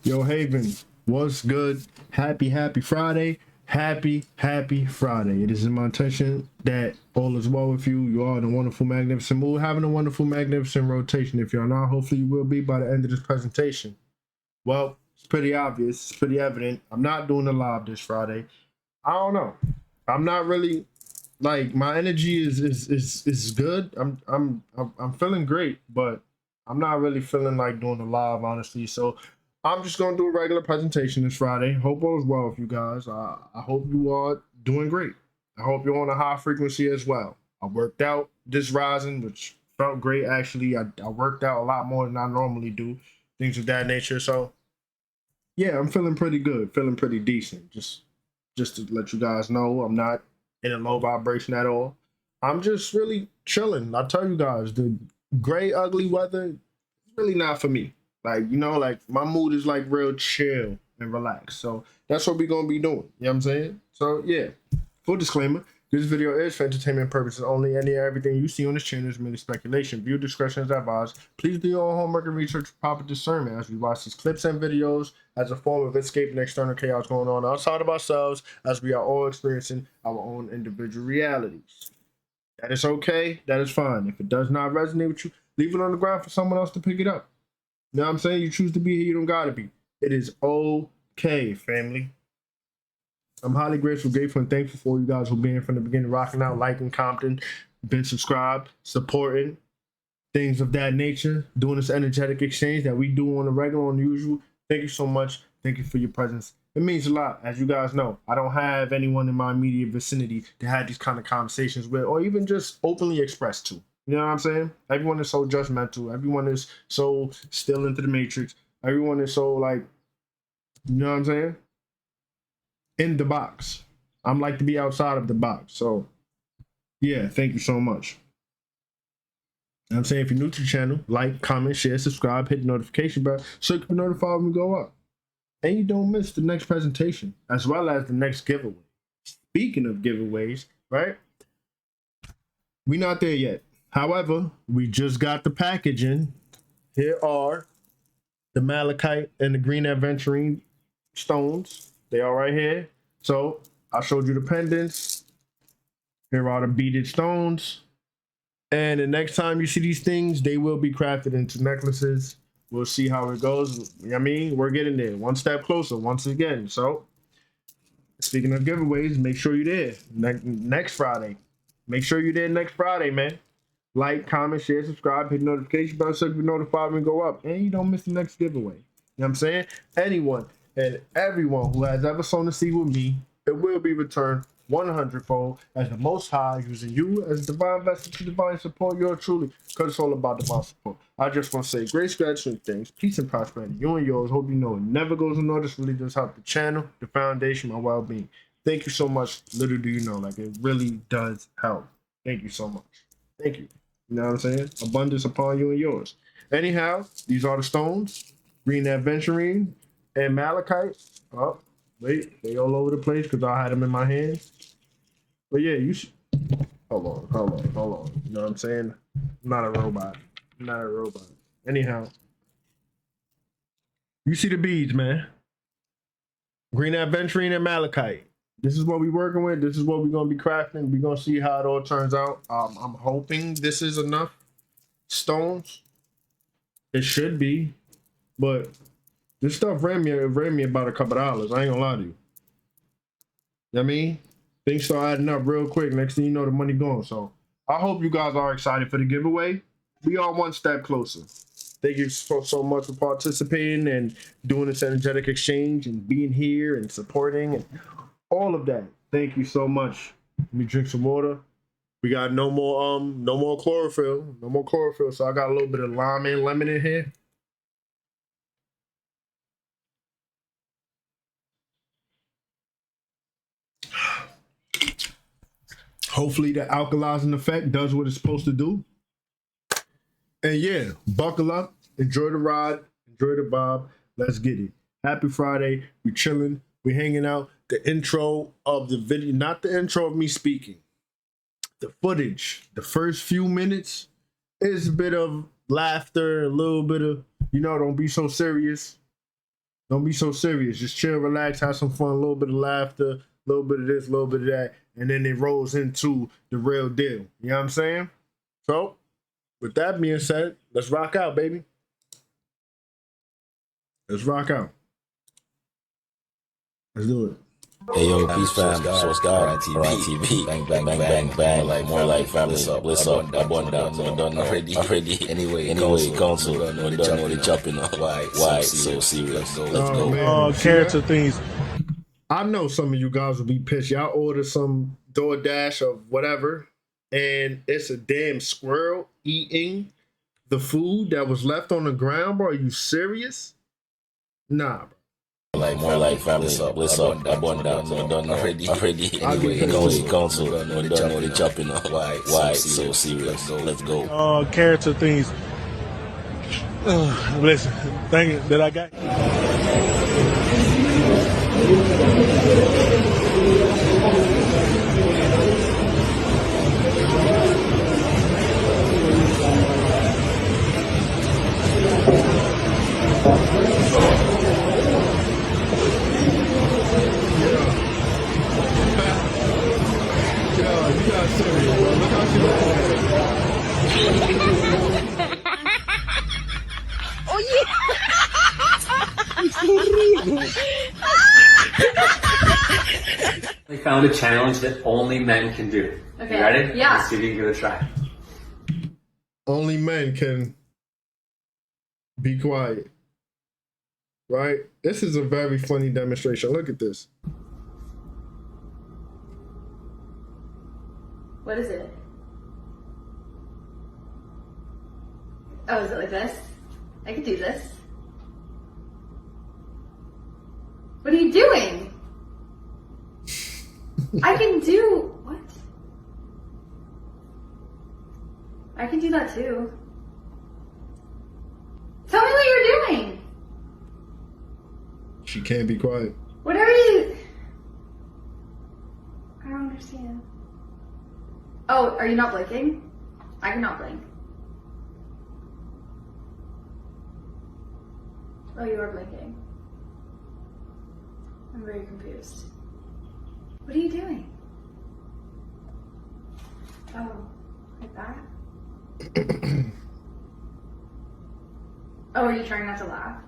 Yo, Haven, what's good? Happy Friday. Happy Friday. It is my intention that all is well with you. You are in a wonderful, magnificent mood, having a wonderful, magnificent rotation. If you're not, hopefully you will be by the end of this presentation. Well, it's pretty obvious, it's pretty evident. I'm not doing the live this Friday. I don't know. I'm not really like my energy is good. I'm feeling great, but I'm not really feeling like doing the live, honestly. So I'm just gonna do a regular presentation this Friday. Hope all is well with you guys. I hope you are doing great. I hope you're on a high frequency as well. I worked out this rising, which felt great actually. I worked out a lot more than I normally do, things of that nature. So yeah, I'm feeling pretty good, feeling pretty decent. Just to let you guys know, I'm not in a low vibration at all. I'm just really chilling. I tell you guys, the gray, ugly weather is really not for me. Like, like my mood is like real chill and relaxed. So that's what we're gonna be doing. You know what I'm saying? So yeah. Full disclaimer. This video is for entertainment purposes only. Any and everything you see on this channel is merely speculation. Viewer discretion is advised. Please do your own homework and research for proper discernment as we watch these clips and videos as a form of escaping external chaos going on outside of ourselves, as we are all experiencing our own individual realities. That is okay. That is fine. If it does not resonate with you, leave it on the ground for someone else to pick it up. You know what I'm saying? You choose to be here, you don't gotta be. It is okay, family. I'm highly grateful, and thankful for you guys who been from the beginning, rocking out, liking, commenting, been subscribed, supporting, things of that nature, doing this energetic exchange that we do on the regular, on the usual. Thank you so much. Thank you for your presence. It means a lot. As you guys know, I don't have anyone in my immediate vicinity to have these kind of conversations with, or even just openly express to. You know what I'm saying? Everyone is so judgmental. Everyone is so still into the matrix. Everyone is so like, you know what I'm saying? In the box. I'm like to be outside of the box. So yeah, thank you so much. I'm saying if you're new to the channel, like, comment, share, subscribe, hit the notification bell so you can be notified when we go up. And you don't miss the next presentation, as well as the next giveaway. Speaking of giveaways, right? We're not there yet. However, we just got the packaging. Here are the malachite and the green aventurine stones. They are right here. So I showed you the pendants. Here are the beaded stones. And the next time you see these things, they will be crafted into necklaces. We'll see how it goes. You know what I mean? We're getting there. One step closer once again. So speaking of giveaways, make sure you're there next Friday. Make sure you're there next Friday, man. Like, comment, share, subscribe, hit the notification bell so you can be notified when we go up. And you don't miss the next giveaway. You know what I'm saying? Anyone and everyone who has ever sown a seed with me, it will be returned 100-fold as the Most High using you as divine vessel to divine support. You're truly, because it's all about divine support. I just want to say grace, gratitude, and things, peace and prosperity. You and yours. Hope you know it never goes unnoticed. Really does help the channel, the foundation, my well-being. Thank you so much. Little do you know, like it really does help. Thank you so much. Thank you. You know what I'm saying? Abundance upon you and yours. Anyhow, these are the stones. Green aventurine and malachite. Oh, wait, they all over the place because I had them in my hand. But yeah, you should. Hold on. You know what I'm saying? I'm not a robot. I'm not a robot. Anyhow, you see the beads, man. Green aventurine and malachite. This is what we're working with. This is what we're going to be crafting. We're going to see how it all turns out. I'm hoping this is enough stones. It should be. But this stuff ran me about a couple dollars. I ain't going to lie to you. You know what I mean? Things start adding up real quick. Next thing you know, the money gone. So I hope you guys are excited for the giveaway. We are one step closer. Thank you so much for participating and doing this energetic exchange and being here and supporting and all of that. Thank you so much. Let me drink some water. We got no more chlorophyll. No more chlorophyll. So I got a little bit of lime and lemon in here. Hopefully the alkalizing effect does what it's supposed to do. And yeah, buckle up, enjoy the ride, enjoy the vibe. Let's get it. Happy Friday. We chilling. We hanging out. The intro of the video, not the intro of me speaking. The footage, the first few minutes is a bit of laughter, a little bit of, don't be so serious. Don't be so serious. Just chill, relax, have some fun, a little bit of laughter, a little bit of this, a little bit of that, and then it rolls into the real deal. You know what I'm saying? So, with that being said, let's rock out, baby. Let's rock out. Let's do it. Hey yo, peace fam, so it's God, TV, bang, bang, bang, bang, bang, more like family, bliss up, abundance, done already, anyway, council, don't know the jumping on, why, so serious, let's go. Character things. I know some of you guys will be pissed. Y'all order some DoorDash or whatever, and it's a damn squirrel eating the food that was left on the ground, bro. Are you serious? Nah, bro. More like family, bliss up, abundance, done already, anyway, council, don't know the jumping on, why, so serious, let's go. Character things. Listen, thank you that I got. I found a challenge that only men can do. Okay. You ready? Yeah. Let's see if you can give it a try. Only men can be quiet. Right? This is a very funny demonstration. Look at this. What is it? Oh, is it like this? I could do this. What are you doing? I can do... What? I can do that too. Tell me what you're doing! She can't be quiet. What are you... I don't understand. Oh, are you not blinking? I cannot blink. Oh, you are blinking. I'm very confused. What are you doing? Oh, like that? Oh, are you trying not to laugh?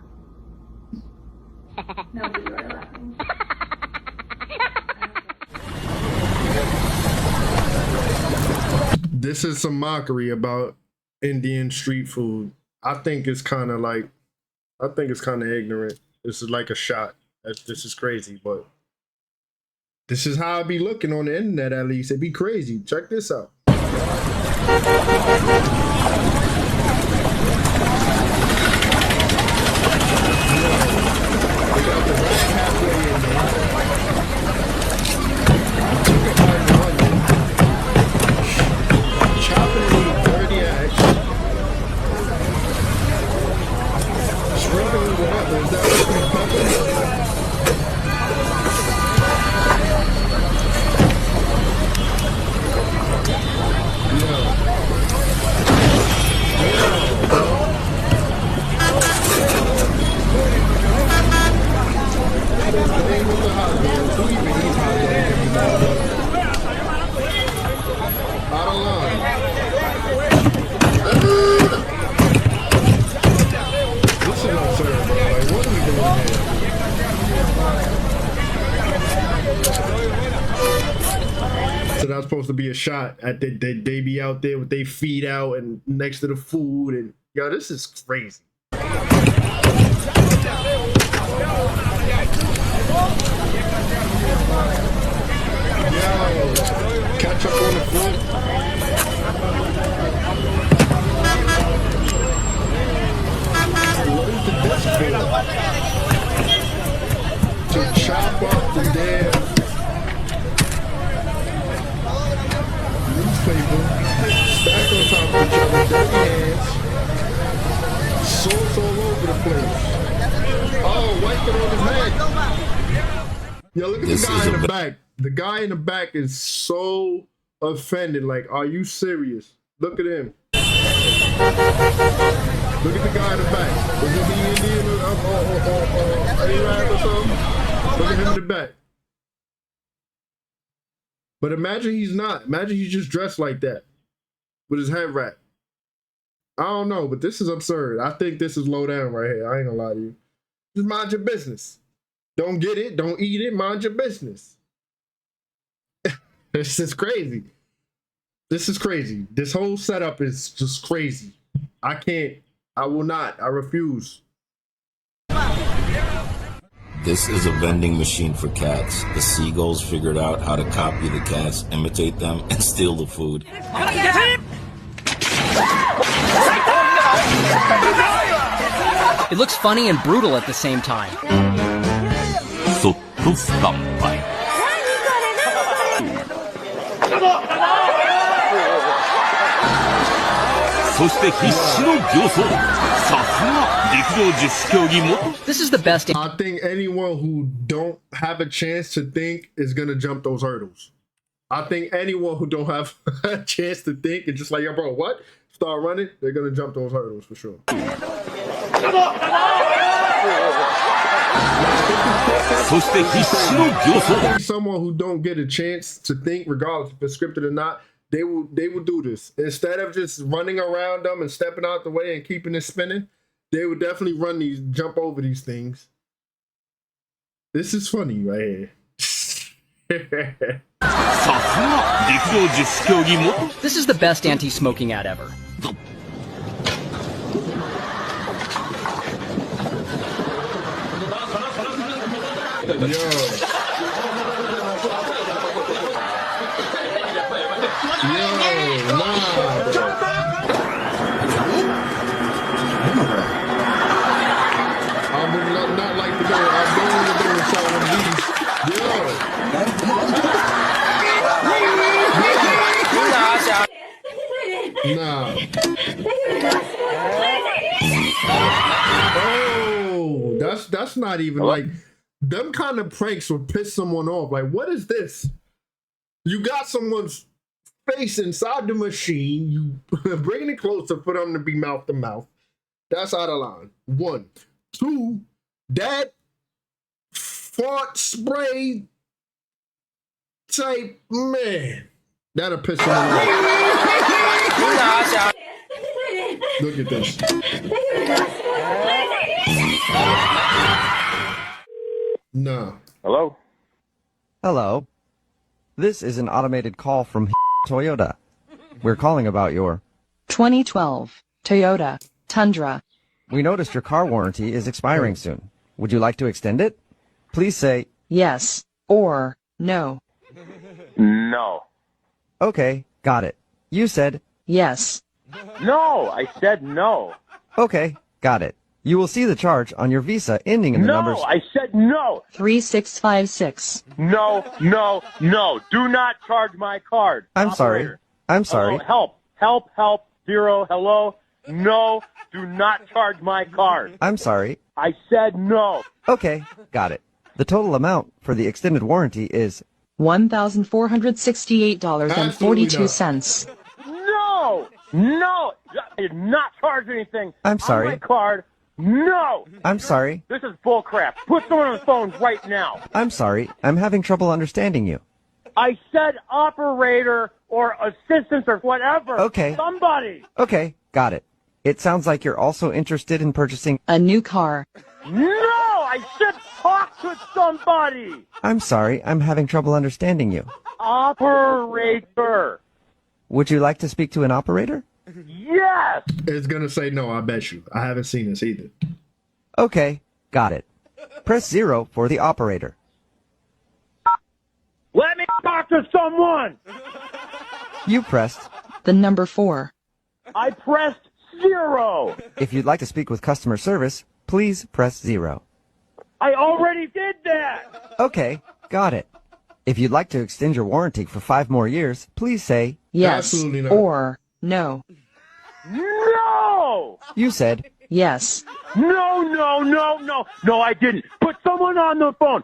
No, but you are laughing. This is some mockery about Indian street food. I think it's kind of like, I think it's kind of ignorant. This is like a shot. This is crazy, but this is how I be looking on the internet, at least. It be crazy. Check this out. So that's supposed to be a shot at they be out there with their feet out and next to the food, and yo, this is crazy. Yo, catch up on the foot. What is the desk for? To chop up the damn newspaper, stacked on top of each other, dirty hands, sauce all over the place. Oh, wipe it on his head. Yo, look at the guy in the back. The guy in the back is so offended. Like, are you serious? Look at him. Look at the guy in the back. Is it the Indian or Arab or something? Look at him in the back. But imagine he's not. Imagine he's just dressed like that with his head wrap. I don't know, but this is absurd. I think this is low down right here. I ain't gonna lie to you. Just mind your business. Don't get it. Don't eat it. Mind your business. This is crazy. This is crazy. This whole setup is just crazy. I can't. I will not. I refuse. This is a vending machine for cats. The seagulls figured out how to copy the cats, imitate them, and steal the food. It looks funny and brutal at the same time. This is the best. I think anyone who don't have a chance to think is gonna jump those hurdles. I think anyone who don't have a chance to think and just like, yo, bro, what? Start running, they're gonna jump those hurdles for sure. I think someone who don't get a chance to think, regardless if it's scripted or not, they will do this. Instead of just running around them and stepping out the way and keeping it spinning, they would definitely jump over these things. This is funny right here. This is the best anti-smoking ad ever. Not like the door. I'm going to do some of these. Nah. Oh, that's not even like them kind of pranks will piss someone off. Like, what is this? You got someone's face inside the machine. You bringing it closer for them to be mouth to mouth. That's out of line. 1, 2. That fart spray type, man, that'll piss me off. Look at this. No. Hello? Hello. This is an automated call from Toyota. We're calling about your 2012 Toyota Tundra. We noticed your car warranty is expiring soon. Would you like to extend it? Please say Yes or no. No. Okay, got it. You said Yes. No, I said no. okay, got it. You will see the charge on your Visa ending in the numbers. No, I said no. 3656. No, no, no. Do not charge my card. I'm Operator. sorry. I'm sorry. Hello, help, 0, hello. No, do not charge my card. I'm sorry. I said no. Okay, got it. The total amount for the extended warranty is $1,468.42. No, no. I did not charge anything. I'm sorry. On my card. No. I'm sorry. This is bull crap. Put someone on the phone right now. I'm sorry. I'm having trouble understanding you. I said operator or assistance or whatever. Okay. Somebody. Okay, got it. It sounds like you're also interested in purchasing A new car. No, I said talk to somebody. I'm sorry. I'm having trouble understanding you. Operator. Would you like to speak to an operator? Yes. It's gonna say no, I bet you. I haven't seen this either. Okay, got it. Press 0 for the operator. Let me talk to someone. You pressed. The number 4. I pressed 0. If you'd like to speak with customer service, please press 0. I already did that. Okay, got it. If you'd like to extend your warranty for 5 more years, please say Yes Absolutely not. or no. No. you said Yes. No, no, no, no. No, I didn't. Put someone on the phone.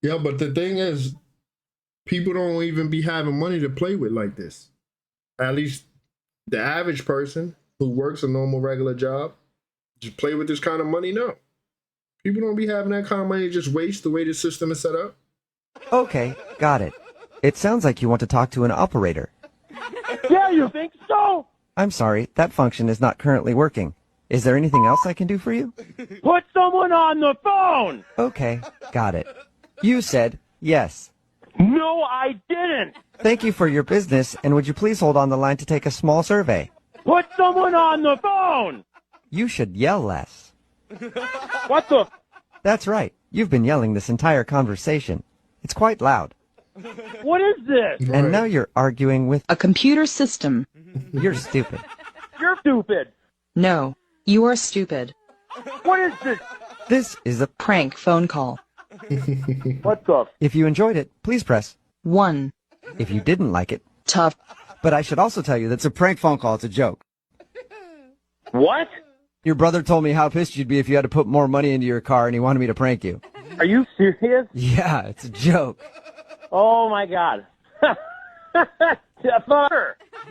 Yeah, but the thing is, people don't even be having money to play with like this. At least the average person. who works a normal regular job just play with this kind of money? No. People don't be having that kind of money to just waste the way the system is set up. Okay, got it. It sounds like you want to talk to an operator. Yeah, you think so? I'm sorry, that function is not currently working. Is there anything else I can do for you? Put someone on the phone! Okay, got it. You said yes. No, I didn't! Thank you for your business, and would you please hold on the line to take a small survey? Put someone on the phone! You should yell less. What the? That's right. You've been yelling this entire conversation. It's quite loud. What is this? And now you're arguing with... A computer system. You're stupid. You're stupid. No, you are stupid. What is this? This is a... Prank phone call. What the? If you enjoyed it, please press 1. If you didn't like it. Tough. But I should also tell you that's a prank phone call. It's a joke. What? Your brother told me how pissed you'd be if you had to put more money into your car, and he wanted me to prank you. Are you serious? Yeah, it's a joke. Oh my god.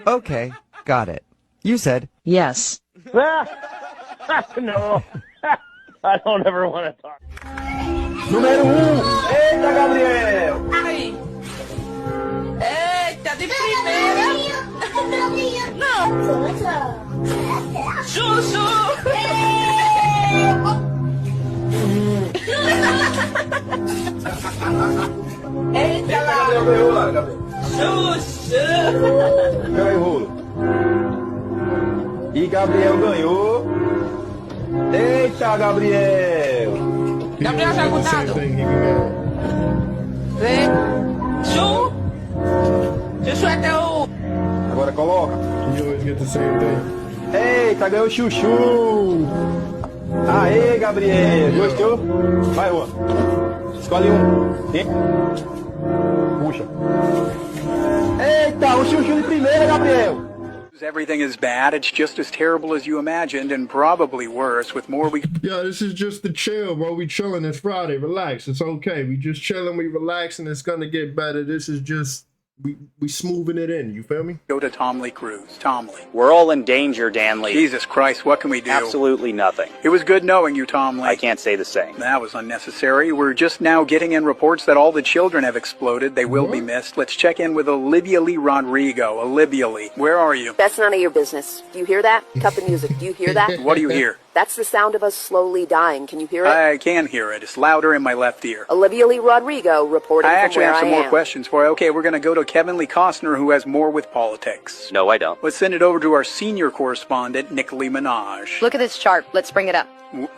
Okay, got it. You said... Yes. No. I don't ever want to talk. Número 1. Eita, Gabriel. Eita, de primeira. Não. Chuchu. Eita, Gabriel ganhou lá, Gabriel. Chuchu. Ganhou rolo. E Gabriel ganhou. Eita, Gabriel. Gabriel já mudado. Vem. Chu. Chuchu é teu. Agora coloca. You always get the same thing. Eita, ganhou o chuchu. Aê, Gabriel. Gostou? Vai, Juan. Escolhe um. Puxa. Eita, o chuchu de primeira, Gabriel. Everything is bad. It's just as terrible as you imagined, and probably worse. With more we... Yo, this is just the chill, bro. We chilling. It's Friday. Relax. It's okay. We just chilling. We relaxing. It's gonna get better. This is just... We smoothing it in, you feel me? Go to Tom Lee Cruz. Tom Lee. We're all in danger, Dan Lee. Jesus Christ, what can we do? Absolutely nothing. It was good knowing you, Tom Lee. I can't say the same. That was unnecessary. We're just now getting in reports that all the children have exploded. They will be missed. Let's check in with Olivia Lee Rodrigo. Olivia Lee, where are you? That's none of your business. Do you hear that? Cut the music. Do you hear that? What do you hear? That's the sound of us slowly dying. Can you hear it? I can hear it. It's louder in my left ear. Olivia Lee Rodrigo reporting I from actually where have some I more am. questions for you. Okay, we're going to go to Kevin Lee Costner, who has more with politics. No, I don't. Let's send it over to our senior correspondent, Nicole Minaj. Look at this chart. Let's bring it up.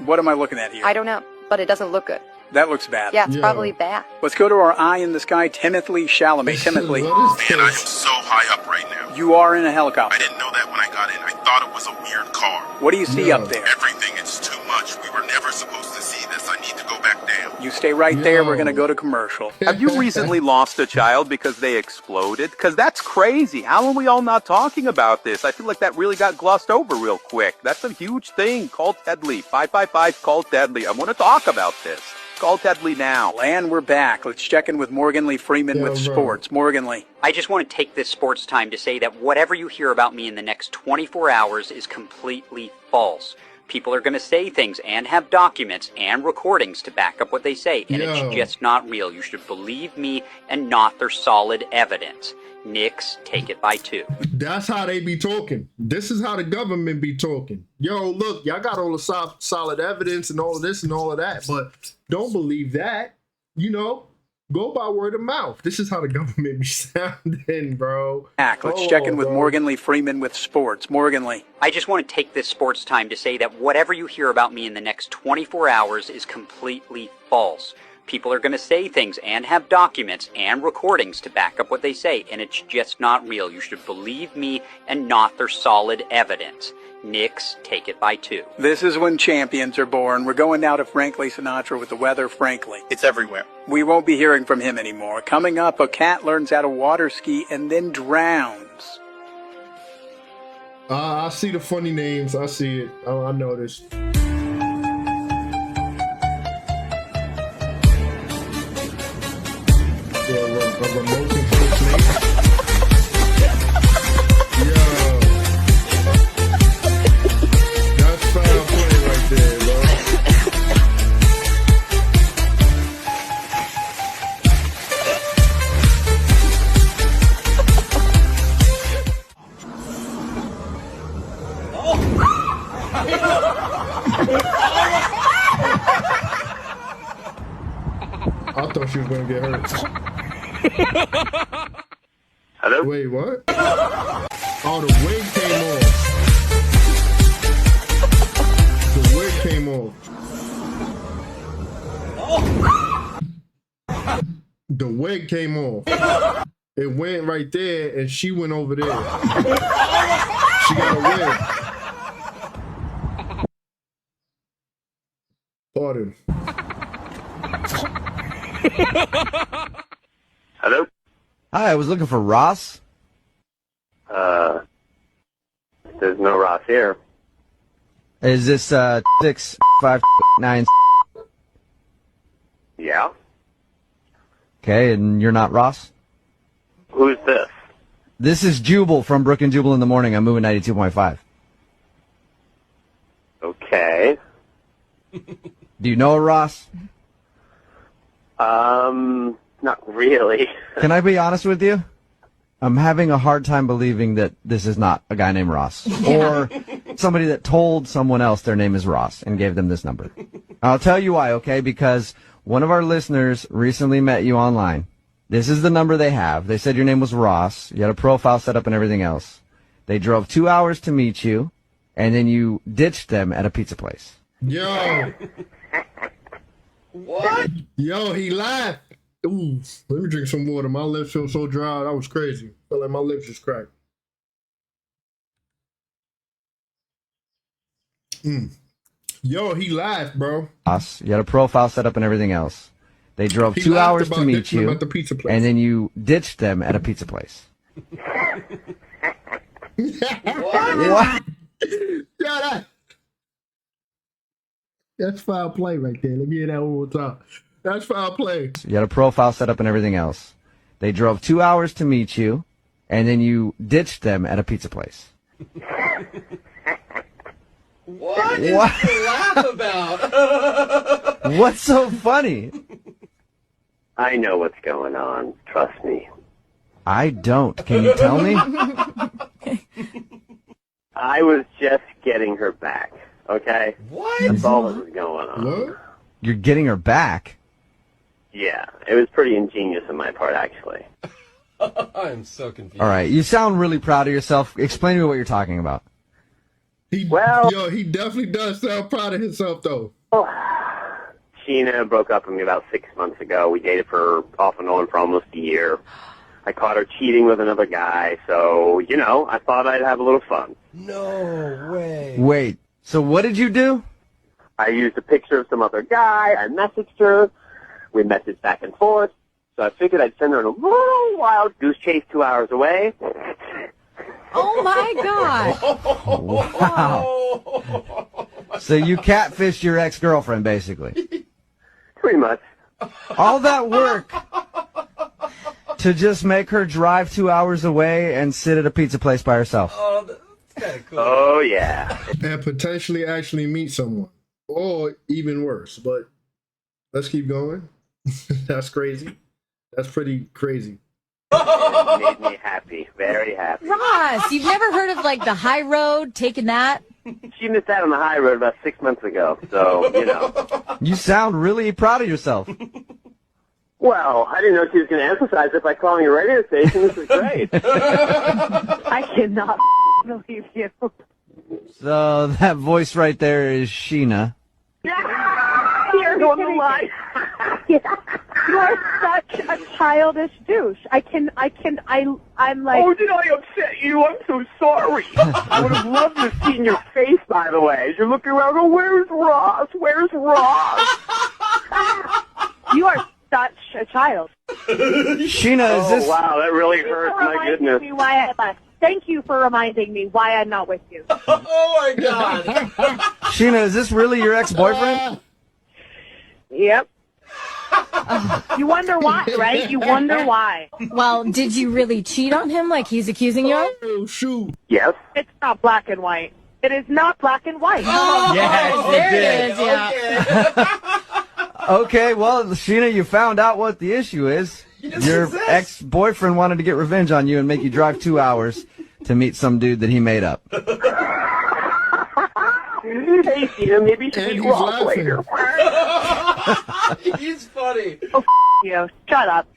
What am I looking at here? I don't know, but it doesn't look good. That looks bad. Yeah, it's probably bad. Let's go to our eye in the sky, Timothy Chalamet. Timothy. Man, I am so high up right now. You are in a helicopter. I didn't know that when I got in. I thought it was a weird car. What do you see up there? Everything. It's too much. We were never supposed to see this. I need to go back down. You stay right there. We're going to go to commercial. Have you recently lost a child because they exploded? Because that's crazy. How are we all not talking about this? I feel like that really got glossed over real quick. That's a huge thing. Call Tedley. 555 call Tedley. I want to talk about this. Call Tedley now. And we're back. Let's check in with Morgan Lee Freeman with sports. Morgan Lee. I just want to take this sports time to say that whatever you hear about me in the next 24 hours is completely false. People are going to say things and have documents and recordings to back up what they say, and it's just not real. You should believe me and not their solid evidence. Knicks take it by 2. That's how they be talking. This is how the government be talking. Yo, look, y'all got all the solid evidence and all of this and all of that, but don't believe that. You know, go by word of mouth. This is how the government be sounding, bro. Let's check in with Morgan Lee Freeman with sports. Morgan Lee. I just want to take this sports time to say that whatever you hear about me in the next 24 hours is completely false. People are going to say things and have documents and recordings to back up what they say, and it's just not real. You should believe me and not their solid evidence. Knicks take it by 2. This is when champions are born. We're going now to Frankly Sinatra with the weather, frankly. It's everywhere. We won't be hearing from him anymore. Coming up, a cat learns how to water ski and then drowns. I see the funny names. I see it. I noticed. A remote control snake. Yo. Hello? Wait, what? Oh, the wig came off. The wig came off. The wig came off. It went right there, and she went over there. She got a wig. Pardon. Hello? Hi, I was looking for Ross. There's no Ross here. Is this 659? Yeah? Okay, and you're not Ross? Who's this? This is Jubal from Brook and Jubal in the Morning. I'm moving 92.5. Okay. Do you know a Ross? Not really. Can I be honest with you? I'm having a hard time believing that this is not a guy named Ross. Or somebody that told someone else their name is Ross and gave them this number. I'll tell you why, okay? Because one of our listeners recently met you online. This is the number they have. They said your name was Ross. You had a profile set up and everything else. They drove 2 hours to meet you, and then you ditched them at a pizza place. Yo. What? Yo, he laughed. Ooh, let me drink some water. My lips feel so dry. That was crazy. Felt like my lips just cracked. Yo, he laughed, bro. You had a profile set up and everything else. They drove 2 hours to meet you, at the pizza place. and then you ditched them at a pizza place. What? Yeah, that's foul play right there. Let me hear that one more time. That's foul play. You had a profile set up and everything else. They drove 2 hours to meet you, and then you ditched them at a pizza place. What is to laugh about? What's so funny? I know what's going on. Trust me. I don't. Can you tell me? I was just getting her back, okay? What? That's all that was going on. What? You're getting her back? Yeah, it was pretty ingenious on my part, actually. I'm so confused. All right, you sound really proud of yourself. Explain to me what you're talking about. He definitely does sound proud of himself, though. Sheena broke up with me about 6 months ago. We dated for off and on for almost a year. I caught her cheating with another guy, so, I thought I'd have a little fun. No way. Wait, so what did you do? I used a picture of some other guy. I messaged her. We messaged back and forth. So I figured I'd send her on a little wild goose chase 2 hours away. Oh, my God. Wow. So you catfished your ex-girlfriend, basically. Pretty much. All that work to just make her drive 2 hours away and sit at a pizza place by herself. Oh, that's kind of cool. Oh, yeah. And potentially actually meet someone. Or even worse. But let's keep going. That's crazy. That's pretty crazy. It made me happy. Very happy. Ross, you've never heard of, the high road, taking that? She missed out on the high road about 6 months ago, so, You sound really proud of yourself. Well, I didn't know she was going to emphasize it by calling a radio station. This is great. I cannot believe you. So that voice right there is Sheena. You're on the line. You are such a childish douche. I'm like. Oh, did I upset you? I'm so sorry. I would have loved to have seen your face, by the way, as you're looking around. Oh, where's Ross? Where's Ross? You are such a child. Sheena, is this? Oh, wow, that really hurt. My goodness. Me why I left. Thank you for reminding me why I'm not with you. Oh, my God. Sheena, is this really your ex-boyfriend? Yep. You wonder why, right? You wonder why. Well, did you really cheat on him like he's accusing you of? Oh, shoot. Yes. It's not black and white. It is not black and white. Oh, Yes, there it it is, yeah. Okay, well, Sheena, you found out what the issue is. Your ex-boyfriend wanted to get revenge on you and make you drive 2 hours to meet some dude that he made up. Hey, Sheena, maybe you should meet Ross later. He's funny. Oh, you. Shut up.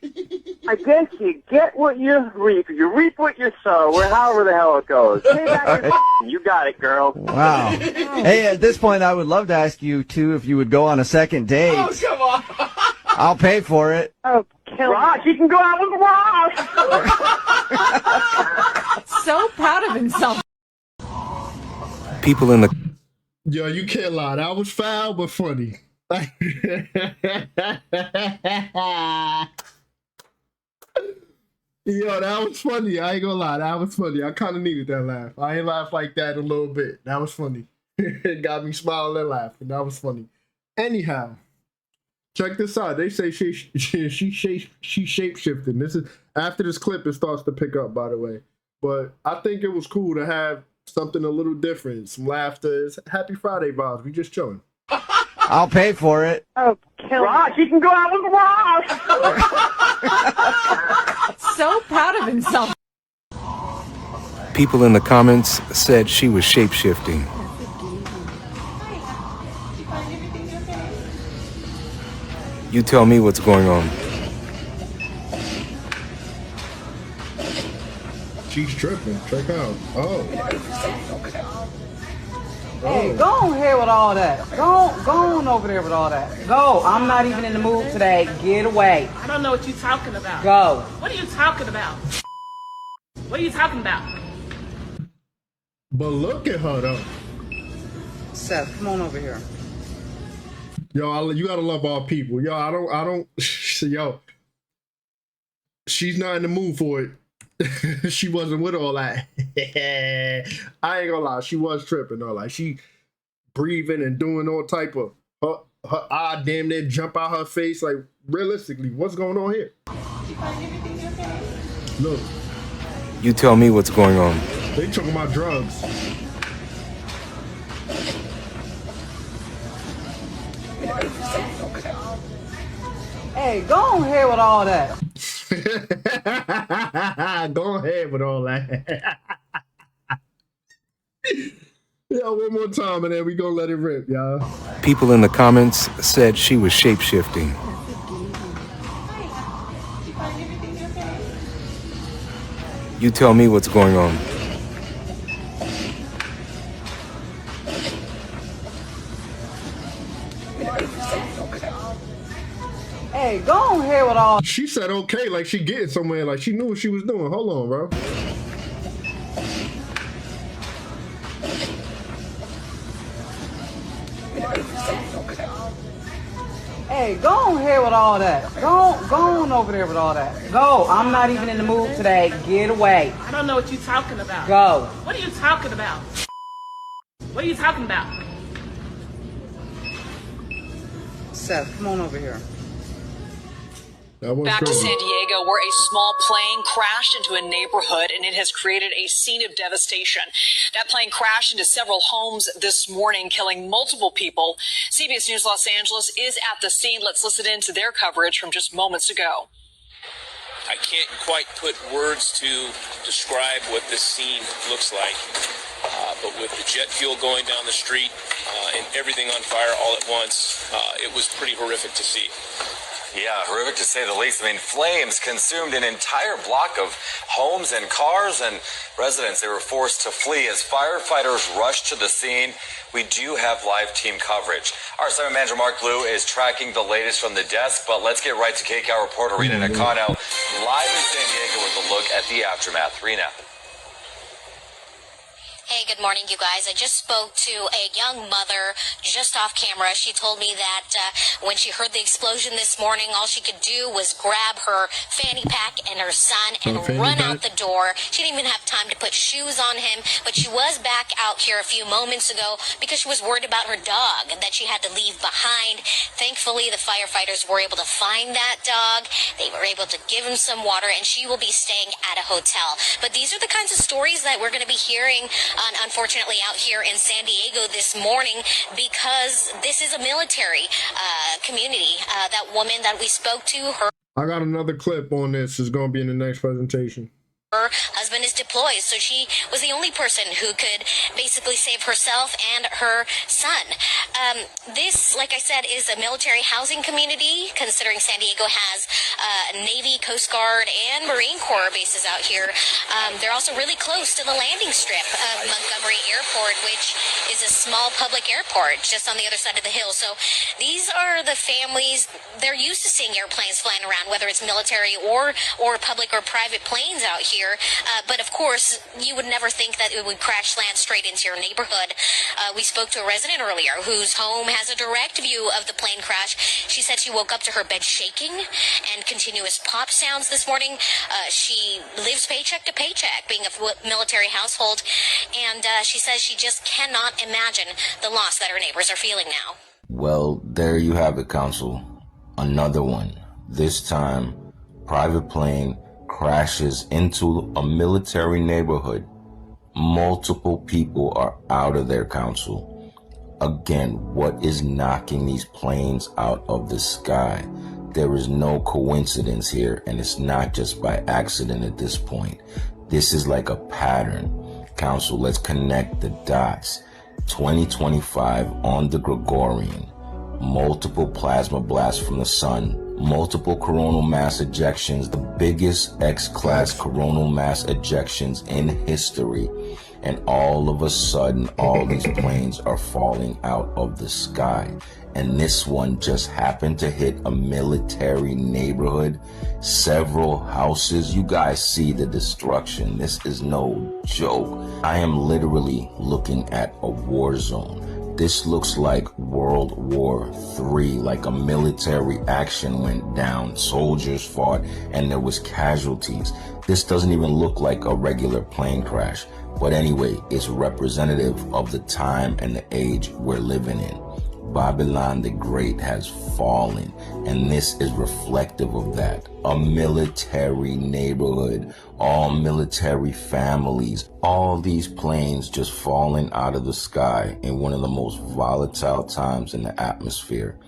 I guess you get what you reap. You reap what you sow, or however the hell it goes. Pay back your you got it, girl. Wow. Hey, at this point, I would love to ask you, too, if you would go on a second date. Oh, come on. I'll pay for it. Oh, kill Ross, you can go out with Ross. So proud of himself. People in the Yo, you can't lie. That was foul, but funny. Yo, that was funny. I ain't gonna lie. That was funny. I kind of needed that laugh. I ain't laughed like that in a little bit. That was funny. It got me smiling and laughing. That was funny. Anyhow, check this out. They say she shape-shifting. This is after this clip, it starts to pick up, by the way. But I think it was cool to have something a little different, some laughter. It's Happy Friday vibes. We just chilling. I'll pay for it. Oh, kill Ross, you can go out with Ross. So proud of himself. people in the comments said she was shape-shifting. You tell me what's going on. She's tripping. Check out. Oh. Hey, go on here with all that. Go on over there with all that. Go. I'm not even in the mood today. Get away. I don't know what you're talking about. Go. What are you talking about? What are you talking about? But look at her though. Seth, come on over here. Yo, you gotta love all people. Yo, I don't. Yo, she's not in the mood for it. She wasn't with all that. I ain't gonna lie, she was tripping though. Like she breathing and doing all type of her eye damn near jump out her face. Like realistically, what's going on here? Look. You tell me what's going on. They talking about drugs. Hey, go on here with all that. Go ahead with all that. Yo, one more time and then we gonna let it rip, y'all. People in the comments said she was shape-shifting. You tell me what's going on. Hey, go on here with all. She said okay, like she getting somewhere, like she knew what she was doing. Hold on, bro. Hey, go on here with all that. Go on over there with all that. Go. I'm not even in the mood today. Get away. I don't know what you're talking about. Go. What are you talking about? What are you talking about? Seth, come on over here. Back to San Diego, where a small plane crashed into a neighborhood and it has created a scene of devastation. That plane crashed into several homes this morning, killing multiple people. CBS News Los Angeles is at the scene. Let's listen in to their coverage from just moments ago. I can't quite put words to describe what this scene looks like, but with the jet fuel going down the street and everything on fire all at once, it was pretty horrific to see. Yeah, horrific to say the least. I mean, flames consumed an entire block of homes and cars, and residents, they were forced to flee as firefighters rushed to the scene. We do have live team coverage. Our assignment manager, Mark Blue, is tracking the latest from the desk, but let's get right to KCAL reporter Rena Nakano live in San Diego with a look at the aftermath. Rena. Hey, good morning, you guys. I just spoke to a young mother just off camera. She told me that when she heard the explosion this morning, all she could do was grab her fanny pack and her son and run out the door. She didn't even have time to put shoes on him, but she was back out here a few moments ago because she was worried about her dog that she had to leave behind. Thankfully, the firefighters were able to find that dog. They were able to give him some water, and she will be staying at a hotel. But these are the kinds of stories that we're going to be hearing unfortunately out here in San Diego this morning, because this is a military community. That woman that we spoke to, I got another clip on this. Is going to be in the next presentation. her husband is is deployed, so she was the only person who could basically save herself and her son. This, like I said, is a military housing community, considering San Diego has Navy, Coast Guard, and Marine Corps bases out here. They're also really close to the landing strip of Montgomery Airport, which is a small public airport just on the other side of the hill. So these are the families. They're used to seeing airplanes flying around, whether it's military or public or private planes out here. But of course, you would never think that it would crash land straight into your neighborhood. We spoke to a resident earlier whose home has a direct view of the plane crash. She said she woke up to her bed shaking and continuous pop sounds this morning. She lives paycheck to paycheck, being a military household, and she says she just cannot imagine the loss that her neighbors are feeling now. Well, there you have it, Council. Another one. This time, private plane crashes into a military neighborhood. Multiple people are out of their, Council. Again, what is knocking these planes out of the sky? There is no coincidence here, and it's not just by accident at this point. This is like a pattern. Council, let's connect the dots. 2025 on the Gregorian, multiple plasma blasts from the sun, multiple coronal mass ejections, the biggest X-class coronal mass ejections in history, and all of a sudden, all these planes are falling out of the sky. And this one just happened to hit a military neighborhood, several houses. You guys see the destruction. This is no joke. I am literally looking at a war zone. This looks like World War III, like a military action went down, soldiers fought, and there was casualties. This doesn't even look like a regular plane crash. But anyway, it's representative of the time and the age we're living in. Babylon the Great has fallen, and this is reflective of that. A military neighborhood, all military families, all these planes just falling out of the sky in one of the most volatile times in the atmosphere.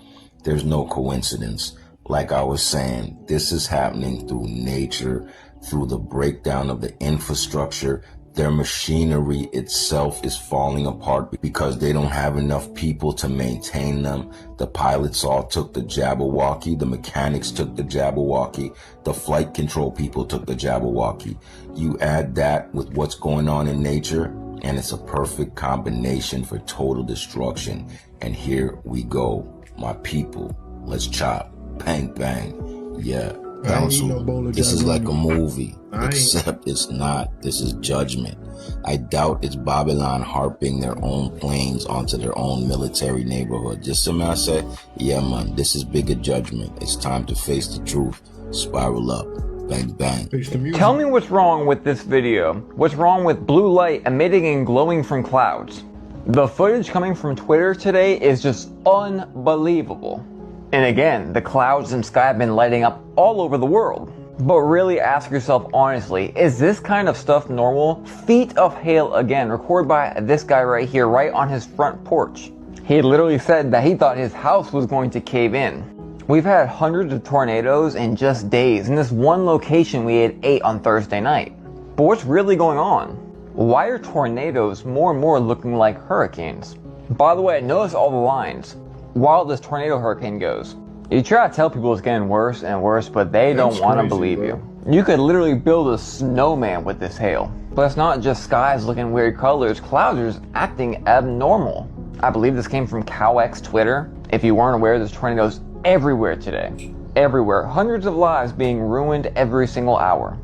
There's no coincidence. Like I was saying, this is happening through nature, through the breakdown of the infrastructure. Their machinery itself is falling apart because they don't have enough people to maintain them. The pilots all took the Jabberwocky. The mechanics took the Jabberwocky. The flight control people took the Jabberwocky. You add that with what's going on in nature, and it's a perfect combination for total destruction. And here we go. My people, let's chop. Bang, bang. Yeah. Council, this is like a movie, except it's not. This is judgment. I doubt it's Babylon harping their own planes onto their own military neighborhood. Just some man say, yeah man, this is bigger judgment. It's time to face the truth. Spiral up. Bang bang. Tell me what's wrong with this video. What's wrong with blue light emitting and glowing from clouds? The footage coming from Twitter today is just unbelievable. And again, the clouds and sky have been lighting up all over the world. But really ask yourself honestly, is this kind of stuff normal? Feet of hail again, recorded by this guy right here, right on his front porch. He literally said that he thought his house was going to cave in. We've had hundreds of tornadoes in just days. In this one location, we had 8 on Thursday night. But what's really going on? Why are tornadoes more and more looking like hurricanes? By the way, notice all the lines. While this tornado hurricane goes, you try to tell people it's getting worse and worse, but they don't want to believe you. You could literally build a snowman with this hail. But it's not just skies looking weird colors, clouds are just acting abnormal. I believe this came from CowX Twitter. If you weren't aware, there's tornadoes everywhere today. Everywhere. Hundreds of lives being ruined every single hour.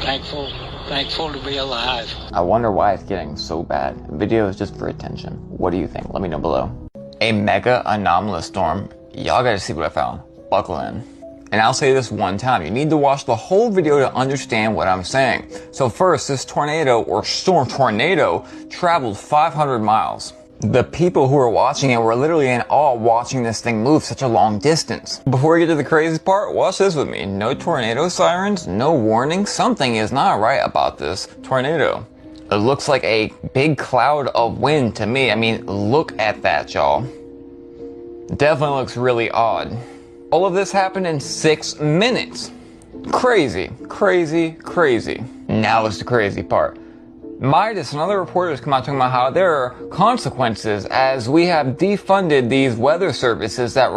Thankful to be alive. I wonder why it's getting so bad. The video is just for attention. What do you think? Let me know below. A mega anomalous storm. Y'all gotta see what I found. Buckle in. And I'll say this one time, you need to watch the whole video to understand what I'm saying. So first, this tornado, or storm tornado, traveled 500 miles. The people who were watching it were literally in awe watching this thing move such a long distance. Before we get to the craziest part, watch this with me. No tornado sirens, no warning. Something is not right about this tornado. It looks like a big cloud of wind to me. I mean, look at that, y'all. Definitely looks really odd. All of this happened in 6 minutes. Crazy, crazy, crazy. Now is the crazy part. Midas and other reporters come out talking about how there are consequences as we have defunded these weather services that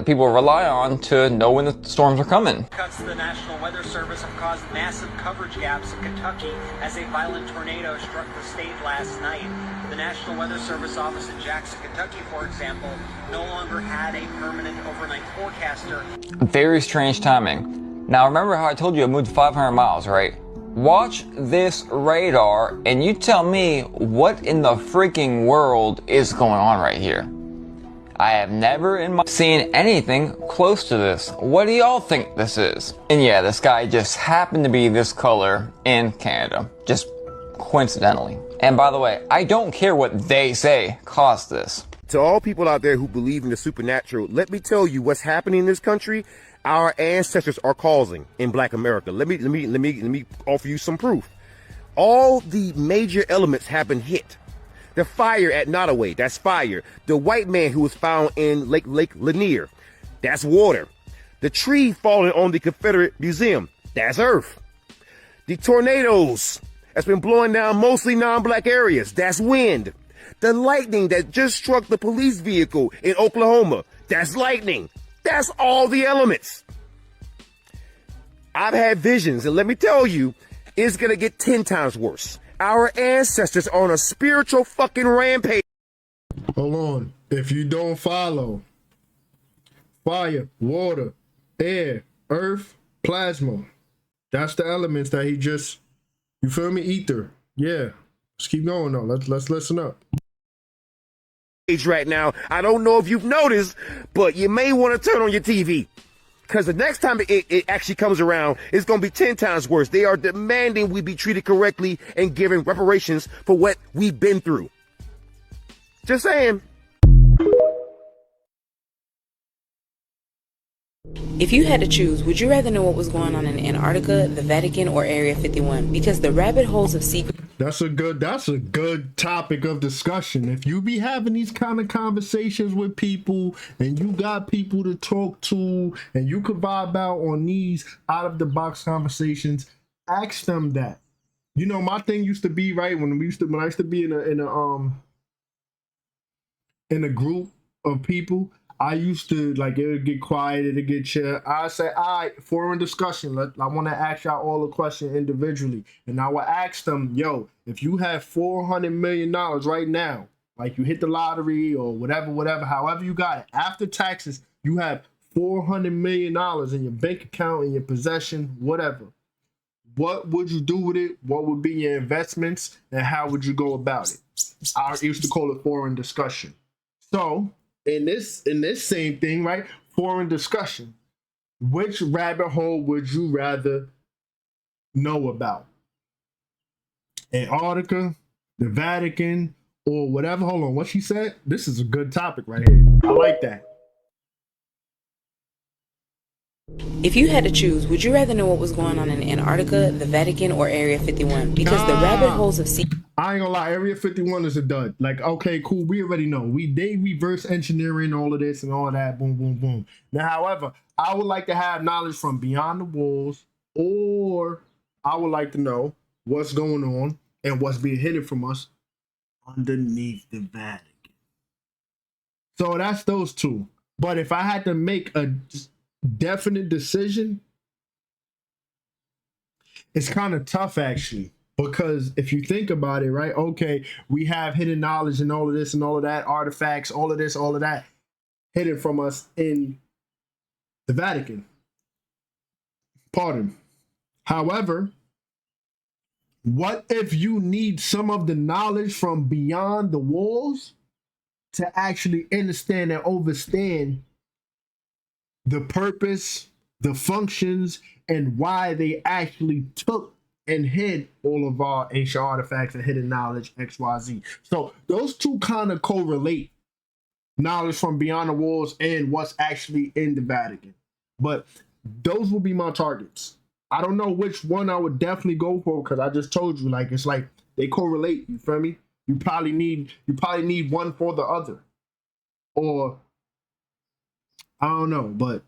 people rely on to know when the storms are coming. Cuts to the National Weather Service have caused massive coverage gaps in Kentucky as a violent tornado struck the state last night. The National Weather Service office in Jackson, Kentucky, for example, no longer had a permanent overnight forecaster. Very strange timing. Now remember how I told you I moved 500 miles, right? Watch this radar and you tell me what in the freaking world is going on right here. I have never seen anything close to this. What do y'all think this is? And yeah, this guy just happened to be this color in Canada. Just coincidentally. And by the way, I don't care what they say caused this. To all people out there who believe in the supernatural, let me tell you what's happening in this country. Our ancestors are causing in Black America. Let me offer you some proof. All the major elements have been hit. The fire at Nottoway, that's fire. The white man who was found in Lake Lanier, that's water. The tree falling on the Confederate Museum, that's earth. The tornadoes that's been blowing down mostly non-black areas, that's wind. The lightning that just struck the police vehicle in Oklahoma, that's lightning. That's all the elements. I've had visions, and let me tell you, it's gonna get 10 times worse. Our ancestors are on a spiritual fucking rampage. Hold on. If you don't follow, fire, water, air, earth, plasma. That's the elements that he just, you feel me? Ether. Yeah. Let's keep going though. Let's listen up. Right now, I don't know if you've noticed, but you may want to turn on your TV, because the next time it actually comes around, it's going to be 10 times worse. They are demanding we be treated correctly and given reparations for what we've been through. Just saying. If you had to choose, would you rather know what was going on in Antarctica, the Vatican, or Area 51? Because the rabbit holes of secret... That's a good topic of discussion. If you be having these kind of conversations with people and you got people to talk to and you could vibe out on these out of the box conversations, ask them that. You know, my thing used to be, right, when I used to be in a group of people, I used to, like, it would get quiet, it'd get chill. I say, all right, foreign discussion. I want to ask y'all all a question individually. And I would ask them, yo, if you have $400 million right now, like you hit the lottery or whatever, however you got it, after taxes, you have $400 million in your bank account, in your possession, whatever. What would you do with it? What would be your investments? And how would you go about it? I used to call it foreign discussion. So, in this same thing, right? Foreign discussion. Which rabbit hole would you rather know about? Antarctica, the Vatican, or whatever? Hold on, what she said? This is a good topic right here. I like that. If you had to choose, would you rather know what was going on in Antarctica, the Vatican, or Area 51? Because the rabbit holes of secret... I ain't gonna lie, Area 51 is a dud. Like, okay, cool, we already know. They reverse engineering all of this and all of that, boom, boom, boom. Now, however, I would like to have knowledge from beyond the walls, or I would like to know what's going on and what's being hidden from us underneath the Vatican. So that's those two. But if I had to make a definite decision, it's kind of tough, actually. Because if you think about it, right, okay, we have hidden knowledge and all of this and all of that, artifacts, all of this, all of that, hidden from us in the Vatican. Pardon. However, what if you need some of the knowledge from beyond the walls to actually understand and understand the purpose, the functions, and why they actually took and hid all of our ancient artifacts and hidden knowledge, XYZ. So those two kind of correlate, knowledge from beyond the walls and what's actually in the Vatican. But those will be my targets. I don't know which one I would definitely go for, because I just told you, like, it's like they correlate, you feel me? You probably need one for the other. Or I don't know, but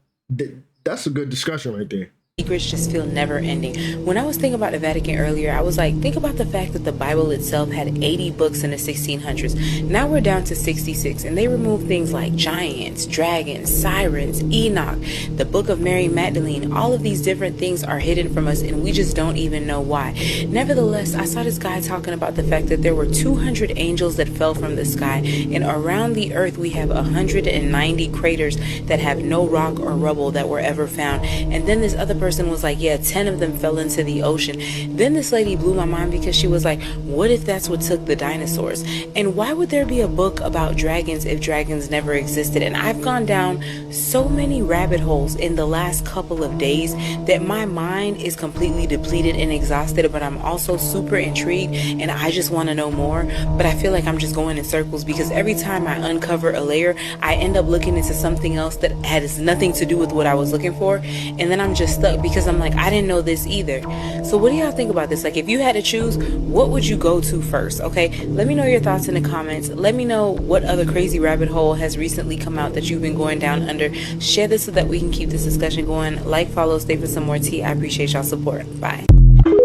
that's a good discussion right there. secrets just feel never ending. When I was thinking about the Vatican earlier, I was like, think about the fact that the Bible itself had 80 books in the 1600s. Now we're down to 66, and they remove things like giants, dragons, sirens, Enoch, the book of Mary Magdalene. All of these different things are hidden from us, and we just don't even know why. Nevertheless, I saw this guy talking about the fact that there were 200 angels that fell from the sky, and around the earth we have 190 craters that have no rock or rubble that were ever found. And then this other person was like, yeah, 10 of them fell into the ocean. Then this lady blew my mind because she was like, what if that's what took the dinosaurs? And why would there be a book about dragons if dragons never existed? And I've gone down so many rabbit holes in the last couple of days that my mind is completely depleted and exhausted, but I'm also super intrigued and I just want to know more. But I feel like I'm just going in circles because every time I uncover a layer, I end up looking into something else that has nothing to do with what I was looking for, and then I'm just stuck because I'm like, I didn't know this either. So what do y'all think about this? Like, if you had to choose, what would you go to first? Okay, let me know your thoughts in the comments. Let me know what other crazy rabbit hole has recently come out that you've been going down under. Share this so that we can keep this discussion going. Like, follow, stay for some more tea. I appreciate y'all support. Bye.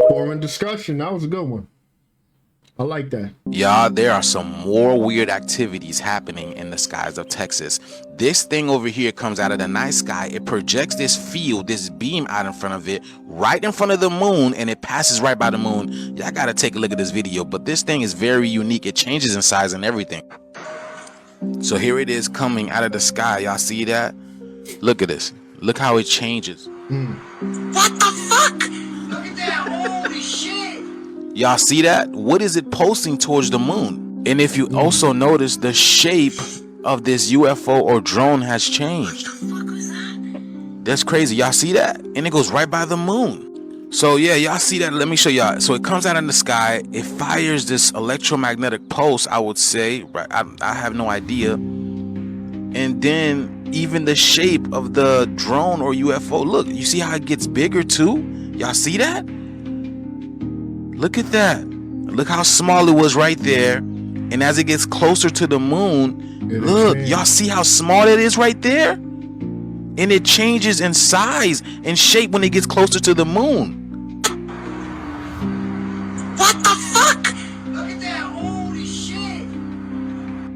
Foreign discussion. That was a good one. I like that. Y'all, there are some more weird activities happening in the skies of Texas. This thing over here comes out of the night sky. It projects this field, this beam out in front of it, right in front of the moon, and it passes right by the moon. Y'all gotta take a look at this video, but this thing is very unique. It changes in size and everything. So here it is coming out of the sky. Y'all see that? Look at this. Look how it changes. What the fuck? Look at that, holy shit! Y'all see that? What is it posting towards the moon? And if you also notice, the shape of this UFO or drone has changed. What the fuck was that? That's crazy. Y'all see that? And it goes right by the moon. So yeah, y'all see that? Let me show y'all. So it comes out in the sky. It fires this electromagnetic pulse, I would say. Right? I have no idea. And then even the shape of the drone or UFO, look, you see how it gets bigger too? Y'all see that? Look at that. Look how small it was right there. And as it gets closer to the moon, look, y'all see how small it is right there? And it changes in size and shape when it gets closer to the moon. What the fuck? Look at that, holy shit!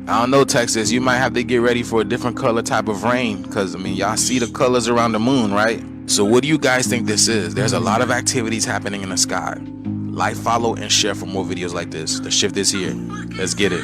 I don't know, Texas, you might have to get ready for a different color type of rain, because I mean, y'all see the colors around the moon, right? So what do you guys think this is? There's a lot of activities happening in the sky. Like, follow, and share for more videos like this. The shift is here. Let's get it.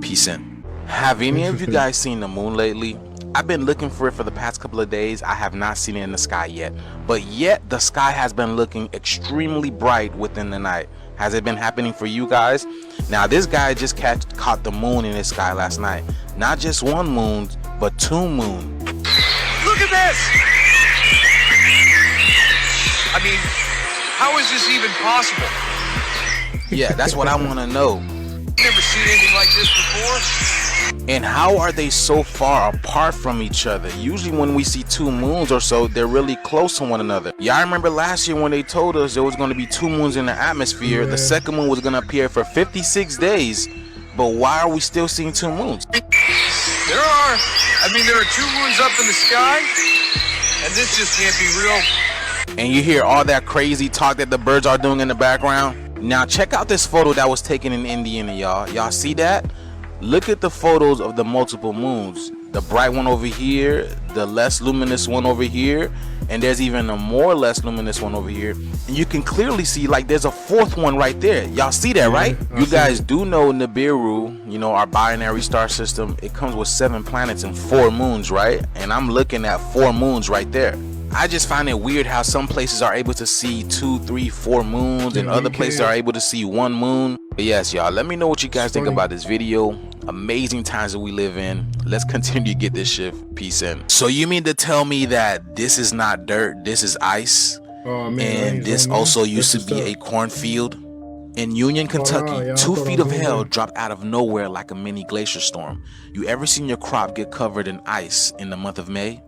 Peace in. Have any of you guys seen the moon lately? I've been looking for it for the past couple of days. I have not seen it in the sky yet. But yet, the sky has been looking extremely bright within the night. Has it been happening for you guys? Now, this guy just caught the moon in the sky last night. Not just one moon, but 2 moons. Look at this! I mean, how is this even possible? Yeah, that's what I want to know. Never seen anything like this before. And how are they so far apart from each other? Usually when we see 2 moons or so, they're really close to one another. Yeah, I remember last year when they told us there was going to be 2 moons in the atmosphere. The second moon was going to appear for 56 days. But why are we still seeing 2 moons? There are 2 moons up in the sky, and this just can't be real. And you hear all that crazy talk that the birds are doing in the background. Now check out this photo that was taken in Indiana, y'all. Y'all see that? Look at the photos of the multiple moons. The bright one over here, the less luminous one over here, and there's even a more less luminous one over here. And you can clearly see, like, there's a 4th one right there. Y'all see that, right? You guys do know Nibiru, you know, our binary star system, it comes with 7 planets and 4 moons, right? And I'm looking at 4 moons right there. I just find it weird how some places are able to see 2, 3, 4 moons, and other places are able to see 1 moon. But yes, y'all, let me know what you guys think about this video. Amazing times that we live in. Let's continue to get this shift. Peace in. So you mean to tell me that this is not dirt, this is ice? Oh, man, and this also used to be a cornfield? In Union, Kentucky, 2 feet of hail dropped out of nowhere like a mini glacier storm. You ever seen your crop get covered in ice in the month of May?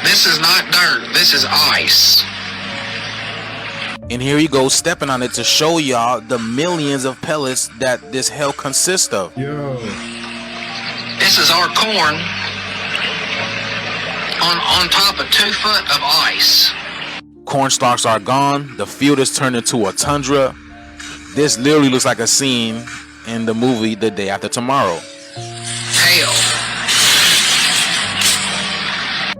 This is not dirt, this is ice. And here he goes stepping on it to show y'all the millions of pellets that this hail consists of. Yo. This is our corn. on top of 2 foot of ice. Corn stalks are gone. The field is turned into a tundra. This literally looks like a scene in the movie The Day After Tomorrow. Hell.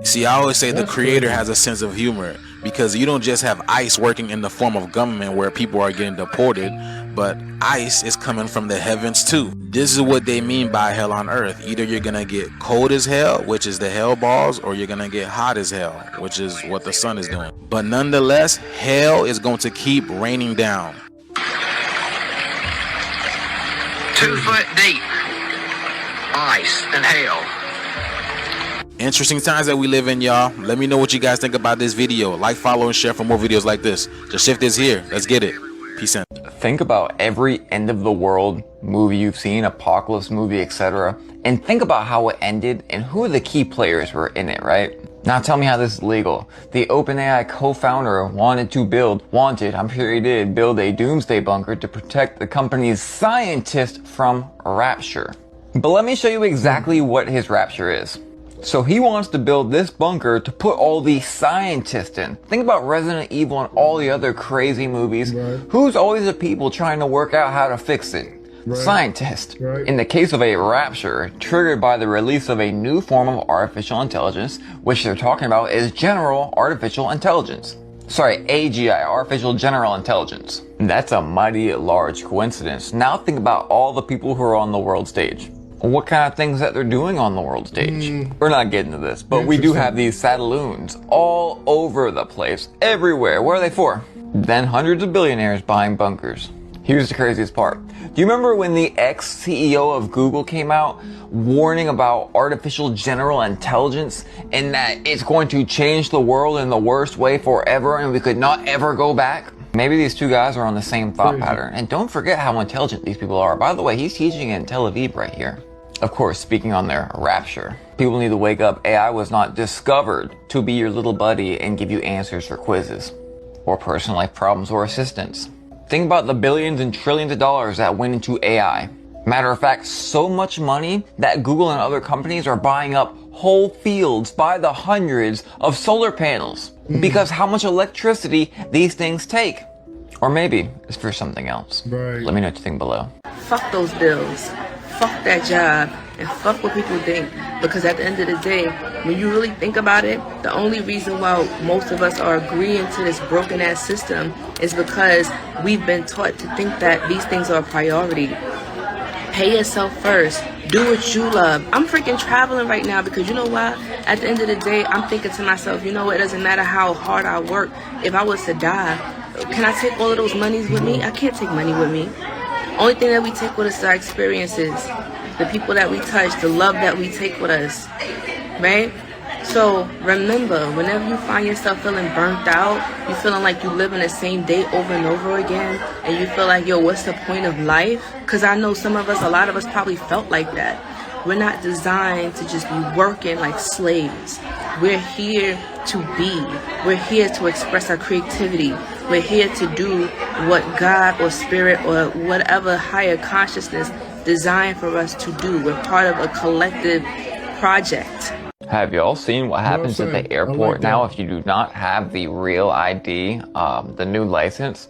See, I always say the creator has a sense of humor, because you don't just have ICE working in the form of government where people are getting deported, but ICE is coming from the heavens too. This is what they mean by hell on earth. Either you're gonna get cold as hell, which is the hell balls, or you're gonna get hot as hell, which is what the sun is doing. But nonetheless, hell is going to keep raining down. 2 foot deep ice and hell. Interesting times that we live in, y'all. Let me know what you guys think about this video. Like, follow, and share for more videos like this. The shift is here. Let's get it. Peace out. Think about every end of the world movie you've seen, apocalypse movie, etc. And think about how it ended and who the key players were in it, right? Now tell me how this is legal. The OpenAI co-founder I'm sure he did, build a doomsday bunker to protect the company's scientists from rapture. But let me show you exactly what his rapture is. So he wants to build this bunker to put all these scientists in. Think about Resident Evil and all the other crazy movies. Right. Who's always the people trying to work out how to fix it? Right. Scientists. Right. In the case of a rapture, triggered by the release of a new form of artificial intelligence, which they're talking about is general artificial intelligence. Sorry, AGI, artificial general intelligence. That's a mighty large coincidence. Now think about all the people who are on the world stage. What kind of things that they're doing on the world stage. We're not getting to this, but we do have these satelloons all over the place, everywhere. What are they for? Then hundreds of billionaires buying bunkers. Here's the craziest part. Do you remember when the ex-CEO of Google came out warning about artificial general intelligence and that it's going to change the world in the worst way forever and we could not ever go back? Maybe these two guys are on the same thought pattern. And don't forget how intelligent these people are. By the way, he's teaching in Tel Aviv right here. Of course, speaking on their rapture. People need to wake up. AI was not discovered to be your little buddy and give you answers for quizzes or personal life problems or assistance. Think about the billions and trillions of dollars that went into AI. Matter of fact, so much money that Google and other companies are buying up whole fields by the hundreds of solar panels because how much electricity these things take. Or maybe it's for something else. Right. Let me know what you think below. Fuck those bills. Fuck that job, and fuck what people think, because at the end of the day, when you really think about it, the only reason why most of us are agreeing to this broken ass system is because we've been taught to think that these things are a priority. Pay yourself first. Do what you love. I'm freaking traveling right now because you know what? At the end of the day, I'm thinking to myself, you know what? It doesn't matter how hard I work. If I was to die, can I take all of those monies with me? I can't take money with me. Only thing that we take with us is our experiences, the people that we touch, the love that we take with us, right? So remember, whenever you find yourself feeling burnt out, you feeling like you live in the same day over and over again, and you feel like, yo, what's the point of life? Because I know some of us, a lot of us probably felt like that. We're not designed to just be working like slaves. We're here to be. We're here to express our creativity. We're here to do what God or spirit or whatever higher consciousness designed for us to do. We're part of a collective project. Have y'all seen what happens at the airport now if you do not have the real ID, the new license?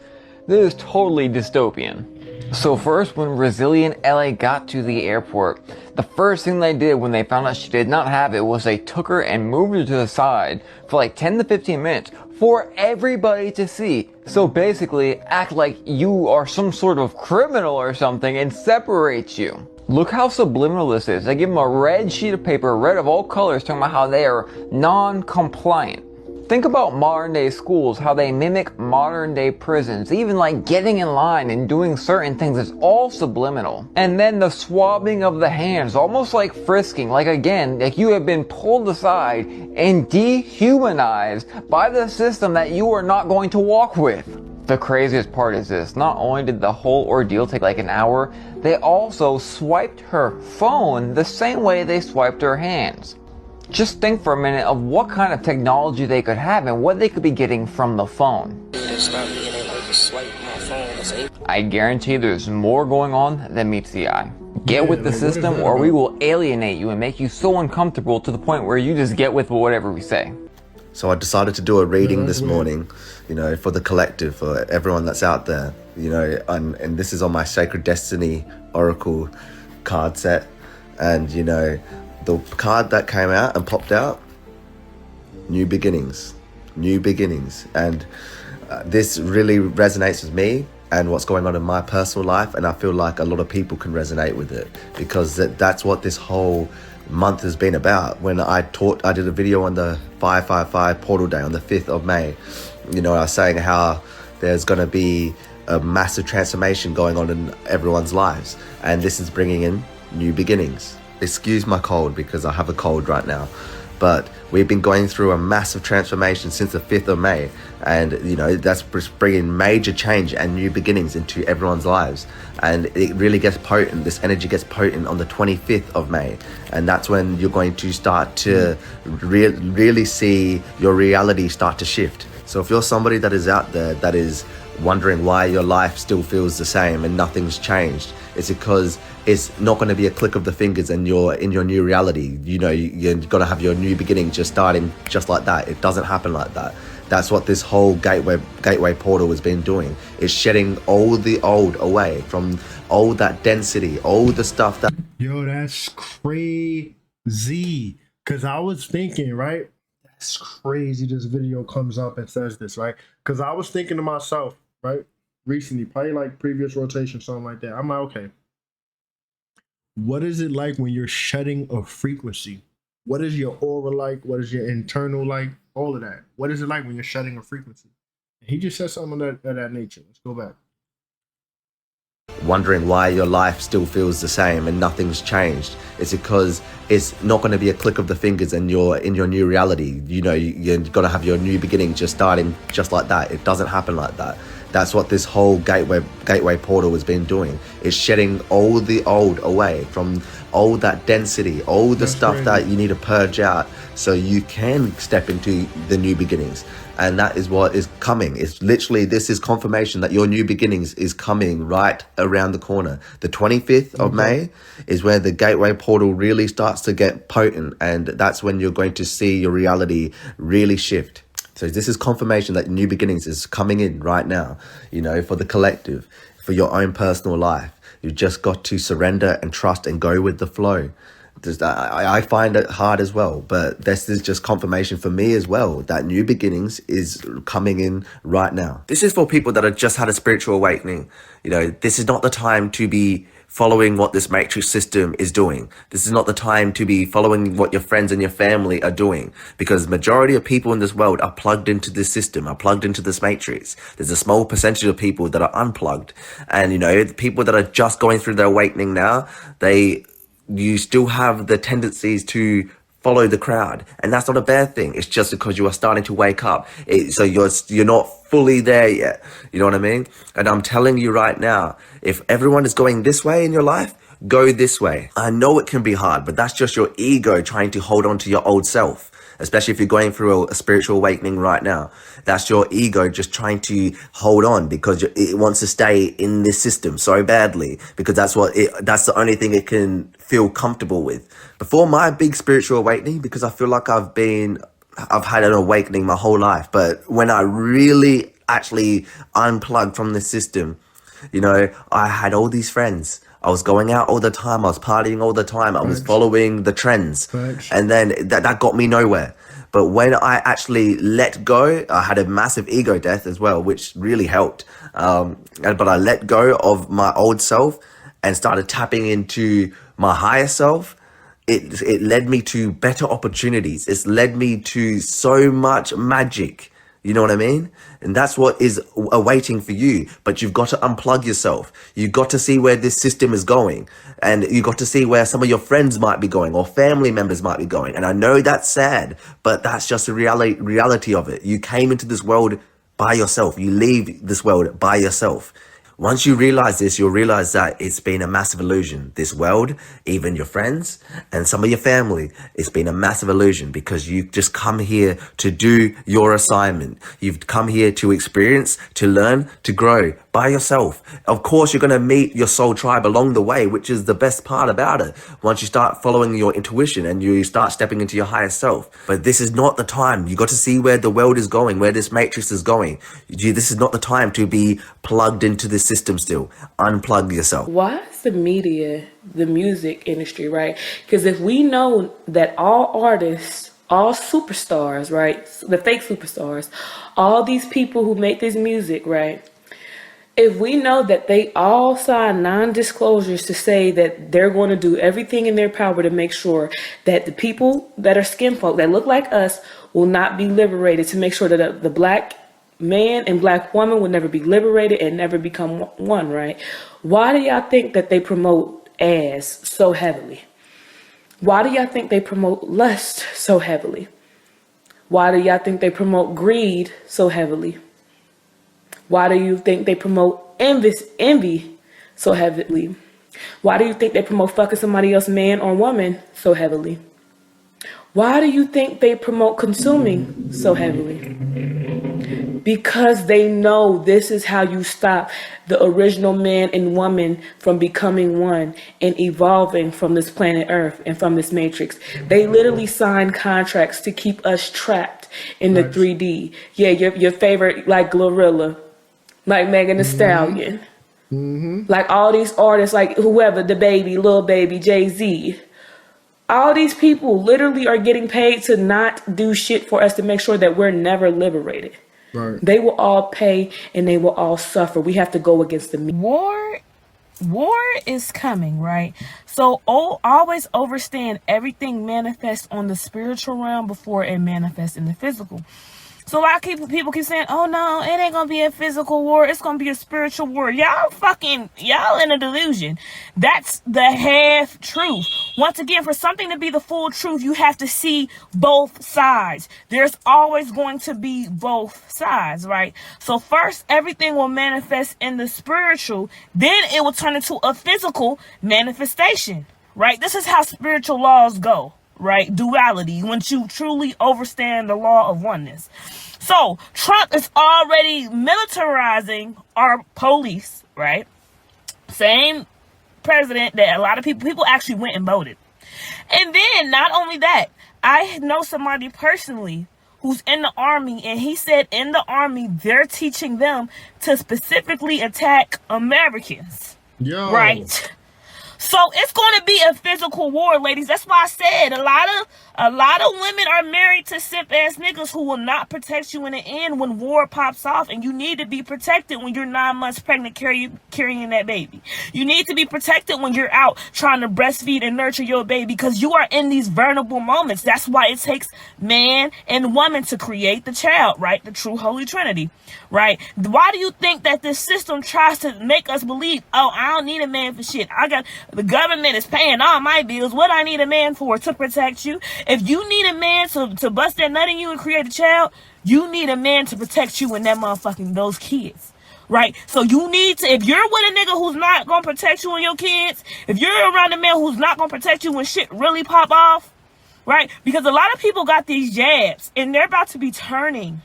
This is totally dystopian. So first, when Resilient LA got to the airport, the first thing they did when they found out she did not have it was they took her and moved her to the side for like 10 to 15 minutes for everybody to see. So basically, act like you are some sort of criminal or something and separate you. Look how subliminal this is. They give them a red sheet of paper, red of all colors, talking about how they are non-compliant. Think about modern day schools, how they mimic modern day prisons. Even like getting in line and doing certain things is all subliminal. And then the swabbing of the hands, almost like frisking, like again, like you have been pulled aside and dehumanized by the system that you are not going to walk with. The craziest part is this, not only did the whole ordeal take like an hour, they also swiped her phone the same way they swiped her hands. Just think for a minute of what kind of technology they could have and what they could be getting from the phone. Start being able to I guarantee there's more going on than meets the eye. Get with the system or we will alienate you and make you so uncomfortable to the point where you just get with whatever we say. So I decided to do a reading this morning, you know, for the collective, for everyone that's out there, you know, and this is on my Sacred Destiny Oracle card set. And, you know, the card that came out and popped out, New Beginnings, New Beginnings. And this really resonates with me and what's going on in my personal life. And I feel like a lot of people can resonate with it, because that's what this whole month has been about. When I did a video on the 555 portal day on the 5th of May, you know, I was saying how there's going to be a massive transformation going on in everyone's lives, and this is bringing in new beginnings. Excuse my cold because I have a cold right now, but we've been going through a massive transformation since the 5th of May, and you know, that's bringing major change and new beginnings into everyone's lives. And it really gets potent, this energy gets potent on the 25th of May, and that's when you're going to start to really see your reality start to shift. So if you're somebody that is out there that is wondering why your life still feels the same and nothing's changed, it's because it's not going to be a click of the fingers and you're in your new reality. You know, you're going to have your new beginning just starting just like that. It doesn't happen like that. That's what this whole gateway portal has been doing. It's shedding all the old away, from all that density, all the stuff that... Yo, that's crazy. Because I was thinking, right? That's crazy. This video comes up and says this, right? Because I was thinking to myself, right? Recently, probably like previous rotation, something like that. I'm like, okay, what is it like when you're shedding a frequency? What is your aura like? What is your internal like? All of that. What is it like when you're shedding a frequency? He just said something of that nature. Let's go back. Wondering why your life still feels the same and nothing's changed. It's because it's not going to be a click of the fingers and you're in your new reality. You know, you're going to have your new beginning just starting just like that. It doesn't happen like that. That's what this whole gateway portal has been doing. It's shedding all the old away, from all that density, all the stuff that you need to purge out so you can step into the new beginnings. And that is what is coming. It's literally, this is confirmation that your new beginnings is coming right around the corner. The 25th of May is where the gateway portal really starts to get potent, and that's when you're going to see your reality really shift. So this is confirmation that new beginnings is coming in right now, you know, for the collective, for your own personal life. You've just got to surrender and trust and go with the flow. I find it hard as well, but this is just confirmation for me as well that new beginnings is coming in right now. This is for people that have just had a spiritual awakening. You know, this is not the time to be following what this matrix system is doing. This is not the time to be following what your friends and your family are doing, because majority of people in this world are plugged into this system, are plugged into this matrix. There's a small percentage of people that are unplugged. And, you know, the people that are just going through their awakening now, you still have the tendencies to follow the crowd, and that's not a bad thing. It's just because you are starting to wake up. So you're not fully there yet. You know what I mean? And I'm telling you right now, if everyone is going this way in your life, go this way. I know it can be hard, but that's just your ego trying to hold on to your old self. Especially if you're going through a spiritual awakening right now. That's your ego just trying to hold on because it wants to stay in this system so badly, because that's the only thing it can feel comfortable with. Before my big spiritual awakening, because I feel like I've had an awakening my whole life, but when I really actually unplugged from the system, you know, I had all these friends. I was going out all the time. I was partying all the time. I was following the trends. And then that got me nowhere. But when I actually let go, I had a massive ego death as well, which really helped. But I let go of my old self and started tapping into my higher self. It led me to better opportunities. It's led me to so much magic. You know what I mean? And that's what is awaiting for you. But you've got to unplug yourself. You've got to see where this system is going. And you've got to see where some of your friends might be going or family members might be going. And I know that's sad, but that's just the reality of it. You came into this world by yourself. You leave this world by yourself. Once you realize this, you'll realize that it's been a massive illusion. This world, even your friends and some of your family, it's been a massive illusion because you've just come here to do your assignment. You've come here to experience, to learn, to grow by yourself. Of course, you're going to meet your soul tribe along the way, which is the best part about it. Once you start following your intuition and you start stepping into your higher self. But this is not the time. You got to see where the world is going, where this matrix is going. This is not the time to be plugged into the system still. Unplug yourself. Why is the media, the music industry, right? Because if we know that all artists, all superstars, right? The fake superstars, all these people who make this music, right? If we know that they all sign non-disclosures to say that they're going to do everything in their power to make sure that the people that are skin folk that look like us will not be liberated, to make sure that the black man and black woman will never be liberated and never become one, right? Why do y'all think that they promote ass so heavily? Why do y'all think they promote lust so heavily? Why do y'all think they promote greed so heavily? Why do you think they promote envy so heavily? Why do you think they promote fucking somebody else, man or woman, so heavily? Why do you think they promote consuming so heavily? Because they know this is how you stop the original man and woman from becoming one and evolving from this planet Earth and from this matrix. They literally sign contracts to keep us trapped in the 3D. Yeah, your favorite, like Glorilla, like Megan Thee Stallion, like all these artists, like whoever, the baby, Lil Baby, Jay-Z. All these people literally are getting paid to not do shit for us to make sure that we're never liberated. Right. They will all pay and they will all suffer. We have to go against the war is coming, right? So always understand everything manifests on the spiritual realm before it manifests in the physical. So a lot of people keep saying, oh no, it ain't gonna be a physical war, it's gonna be a spiritual war. Y'all in a delusion. That's the half truth. Once again, for something to be the full truth, you have to see both sides. There's always going to be both sides, right? So first, everything will manifest in the spiritual, then it will turn into a physical manifestation, right? This is how spiritual laws go. Right? Duality, once you truly understand the law of oneness. So Trump is already militarizing our police, right? Same president that a lot of people actually went and voted. And then not only that, I know somebody personally who's in the army, and he said in the army they're teaching them to specifically attack Americans. Yo. Right? So it's going to be a physical war, ladies. That's why I said a lot of women are married to simp ass niggas who will not protect you in the end when war pops off, and you need to be protected when you're 9 months pregnant carrying that baby. You need to be protected when you're out trying to breastfeed and nurture your baby, because you are in these vulnerable moments. That's why it takes man and woman to create the child, right? The true Holy Trinity, right? Why do you think that this system tries to make us believe, oh, I don't need a man for shit. The government is paying all my bills. What I need a man for? To protect you. If you need a man to bust that nut in you and create a child, you need a man to protect you and that motherfucking those kids. Right? So you need to, if you're with a nigga who's not gonna protect you and your kids, if you're around a man who's not gonna protect you when shit really pop off, right? Because a lot of people got these jabs and they're about to be turning.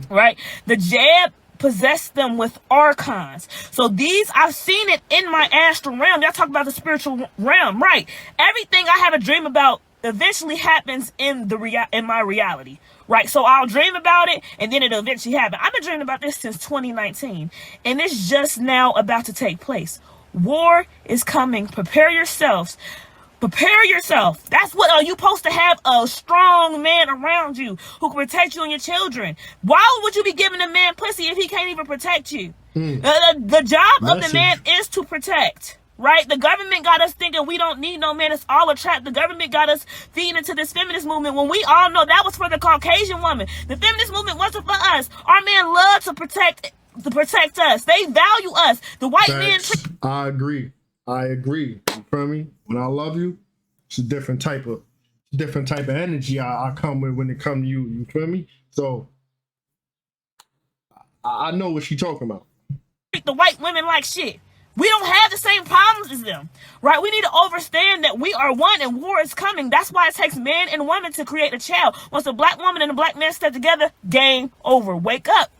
Right? The jab possess them with archons. So these, I've seen it in my astral realm. Y'all talk about the spiritual realm, right? Everything I have a dream about eventually happens in my reality, right? So I'll dream about it and then it'll eventually happen. I've been dreaming about this since 2019 and it's just now about to take place. War is coming. Prepare yourselves. Prepare yourself. That's what are you supposed to have a strong man around you who can protect you and your children. Why would you be giving a man pussy if he can't even protect you? The job of the man is to protect. Right? The government got us thinking we don't need no man. It's all a trap. The government got us feeding into this feminist movement when we all know that was for the Caucasian woman. The feminist movement wasn't for us. Our men love to protect us. They value us. The white man. I agree. You feel me? When I love you, it's a different type of energy I come with when it comes to you. You feel me? So I know what she's talking about. treat the white women like shit. We don't have the same problems as them, right? We need to understand that we are one and war is coming. That's why it takes man and woman to create a child. Once a black woman and a black man step together, game over. Wake up.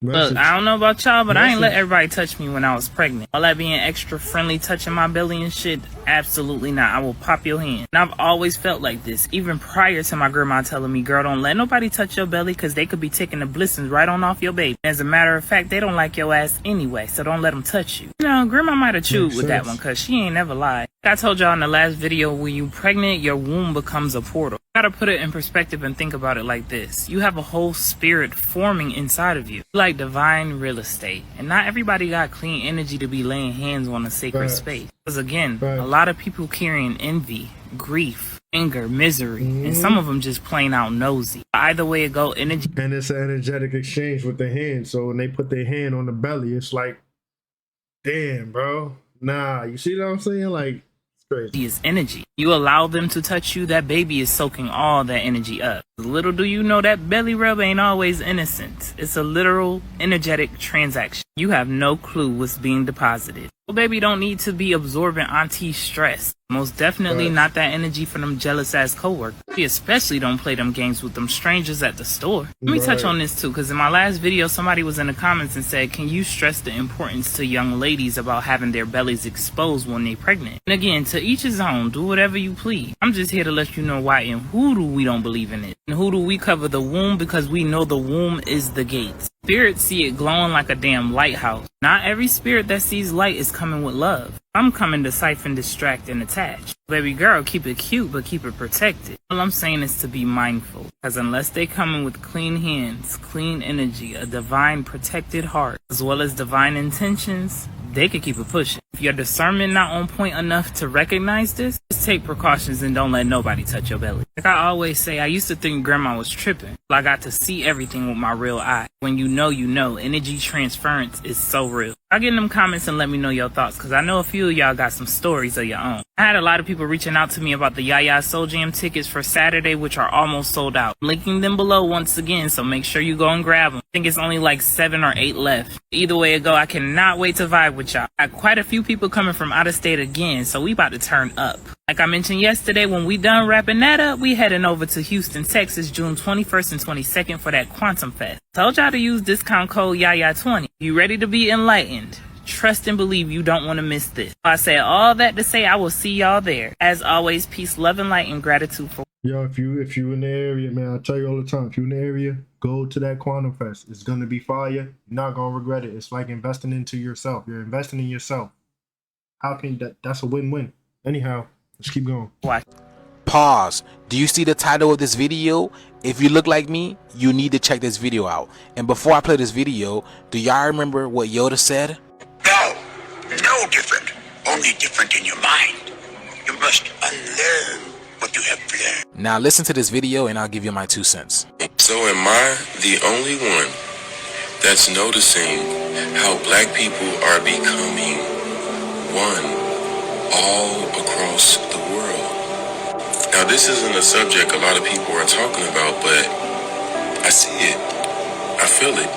Look, I don't know about y'all, but I ain't let everybody touch me when I was pregnant. All that being extra friendly, touching my belly and shit, absolutely not. I will pop your hand. And I've always felt like this, even prior to my grandma telling me, girl, don't let nobody touch your belly because they could be taking the blisters right on off your baby. As a matter of fact, they don't like your ass anyway, so don't let them touch you. You know, grandma might have chewed with that one because she ain't never lied. Like I told y'all in the last video, when you pregnant, your womb becomes a portal. You gotta put it in perspective and think about it like this. You have a whole spirit forming inside of you, like divine real estate. And not everybody got clean energy to be laying hands on a sacred space. Because again, a lot of people carrying envy, grief, anger, misery, and some of them just plain out nosy. Either way it go, energy. And it's an energetic exchange with the hand. So when they put their hand on the belly, it's like, damn, bro. Nah, you see what I'm saying? Like, is energy. You allow them to touch you, that baby is soaking all that energy up. Little do you know that belly rub ain't always innocent. It's a literal energetic transaction. You have no clue what's being deposited. Well, baby don't need to be absorbing auntie's stress. Most definitely not that energy for them jealous ass coworkers. We especially don't play them games with them strangers at the store. Let me touch on this too, because in my last video, somebody was in the comments and said, can you stress the importance to young ladies about having their bellies exposed when they're pregnant? And again, to each his own, do whatever you please. I'm just here to let you know why and who do we don't believe in it. And who do we cover the womb because we know the womb is the gates. Spirits see it glowing like a damn lighthouse. Not every spirit that sees light is coming with love. I'm coming to siphon, distract, and attach. Baby girl, keep it cute, but keep it protected. All I'm saying is to be mindful. Because unless they coming with clean hands, clean energy, a divine protected heart, as well as divine intentions, they could keep it pushing. If your discernment not on point enough to recognize this, just take precautions and don't let nobody touch your belly. Like I always say, I used to think grandma was tripping, but I got to see everything with my real eye. When you know, energy transference is so real. I'll get in them comments and let me know your thoughts, because I know a few of y'all got some stories of your own. I had a lot of people reaching out to me about the Yaya Soul Jam tickets for Saturday, which are almost sold out. I'm linking them below once again, so make sure you go and grab them. I think it's only like 7 or 8 left. Either way it go, I cannot wait to vibe with y'all. I got quite a few people coming from out of state again, so we about to turn up. Like I mentioned yesterday, when we done wrapping that up, we heading over to Houston, Texas, June 21st and 22nd for that Quantum Fest. Told y'all to use discount code YAYA20. You ready to be enlightened? Trust and believe you don't want to miss this. I said all that to say I will see y'all there. As always, peace, love, and light, and gratitude for. Yo, if you in the area, man, I tell you all the time, if you in the area, go to that Quantum Fest. It's gonna be fire. You're not gonna regret it. It's like investing into yourself. You're investing in yourself. How can that's a win-win? Anyhow, let's keep going. Watch. Pause. Do you see the title of this video? If you look like me, you need to check this video out. And before I play this video, do y'all remember what Yoda said? No different. Only different in your mind. You must unlearn what you have learned. Now listen to this video and I'll give you my 2 cents. So am I the only one that's noticing how black people are becoming one all across the world? Now this isn't a subject a lot of people are talking about, but I see it. I feel it.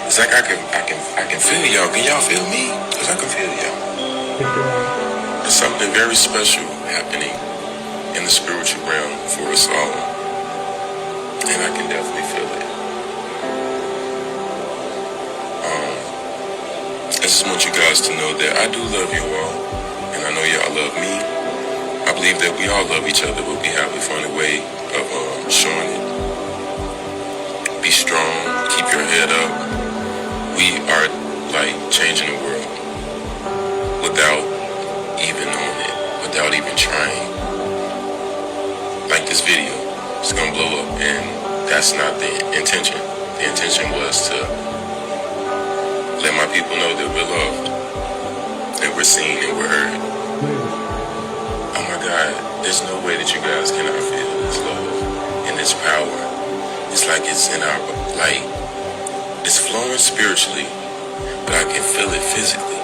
It's like I can feel y'all. Can y'all feel me? Because I can feel y'all. There's something very special happening in the spiritual realm for us all. And I can definitely feel it. I just want you guys to know that I do love you all. And I know y'all love me. I believe that we all love each other, but we have a funny way of showing it. Be strong. Keep your head up. We are like changing the world without even knowing it, without even trying. Like this video, it's gonna blow up, and that's not the intention. The intention was to let my people know that we're loved, and we're seen, and we're heard. Oh my God, there's no way that you guys cannot feel this love and this power. It's like it's in our, like, it's flowing spiritually, but I can feel it physically.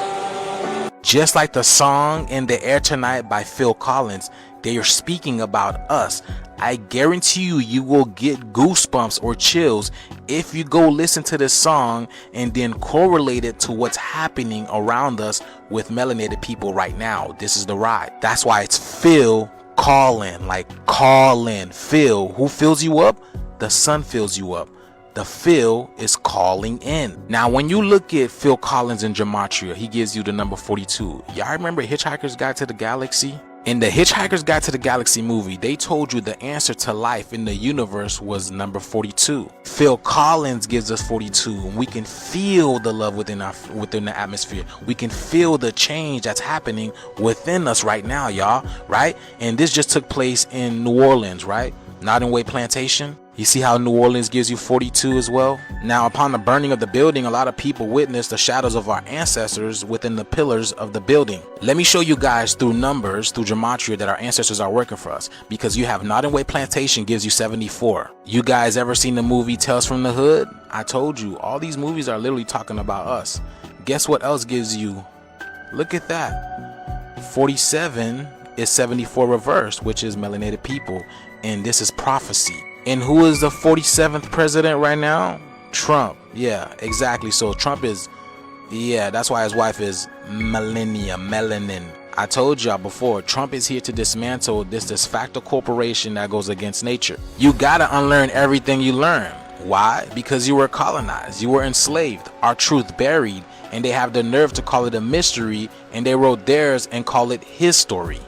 Just like the song In the Air Tonight by Phil Collins, they are speaking about us. I guarantee you will get goosebumps or chills if you go listen to this song and then correlate it to what's happening around us with melanated people right now. This is the ride. That's why it's Phil calling, like calling. Phil, who fills you up? The sun fills you up. The Phil is calling in. Now, when you look at Phil Collins in Gematria, he gives you the number 42. Y'all remember Hitchhiker's Guide to the Galaxy? In the Hitchhiker's Guide to the Galaxy movie, they told you the answer to life in the universe was number 42. Phil Collins gives us 42, and we can feel the love within the atmosphere. We can feel the change that's happening within us right now, y'all, right? And this just took place in New Orleans, right? Notting Way Plantation. You see how New Orleans gives you 42 as well? Now, upon the burning of the building, a lot of people witnessed the shadows of our ancestors within the pillars of the building. Let me show you guys through numbers, through gematria, that our ancestors are working for us. Because you have Notting Way Plantation gives you 74. You guys ever seen the movie Tales from the Hood? I told you, all these movies are literally talking about us. Guess what else gives you? Look at that. 47 is 74 reversed, which is melanated people. And this is prophecy. And who is the 47th president right now? Trump. Yeah, exactly. So Trump is, yeah, that's why his wife is melanin. I told y'all before, Trump is here to dismantle this de facto corporation that goes against nature. You gotta unlearn everything you learn. Why? Because you were colonized, you were enslaved, our truth buried, and they have the nerve to call it a mystery, and they wrote theirs and call it his story.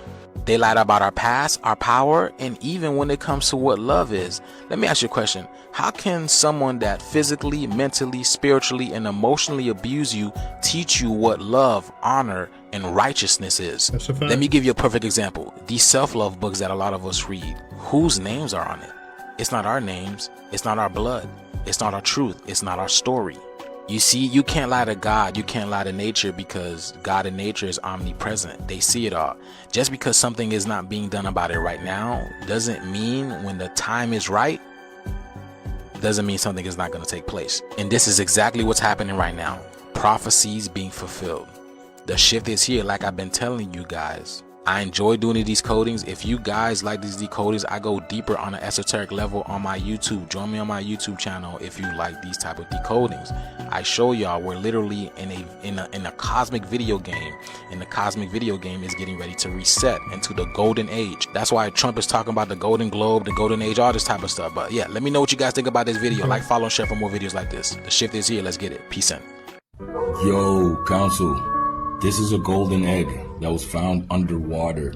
They lied about our past, our power, and even when it comes to what love is. Let me ask you a question. How can someone that physically, mentally, spiritually, and emotionally abuse you teach you what love, honor, and righteousness is? Let me give you a perfect example. These self-love books that a lot of us read, whose names are on it? It's not our names. It's not our blood. It's not our truth. It's not our story. You see, you can't lie to God, you can't lie to nature, because God and nature is omnipresent. They see it all. Just because something is not being done about it right now doesn't mean when the time is right, doesn't mean something is not going to take place. And this is exactly what's happening right now. Prophecies being fulfilled. The shift is here, like I've been telling you guys. I enjoy doing these decodings. If you guys like these decodings, I go deeper on an esoteric level on my YouTube. Join me on my YouTube channel if you like these type of decodings. I show y'all we're literally in a cosmic video game, and the cosmic video game is getting ready to reset into the golden age. That's why Trump is talking about the golden globe, the golden age, all this type of stuff. But yeah, let me know what you guys think about this video. Like, follow, and share for more videos like this. The shift is here. Let's get it. Peace in. Yo, Council. This is a golden egg that was found underwater,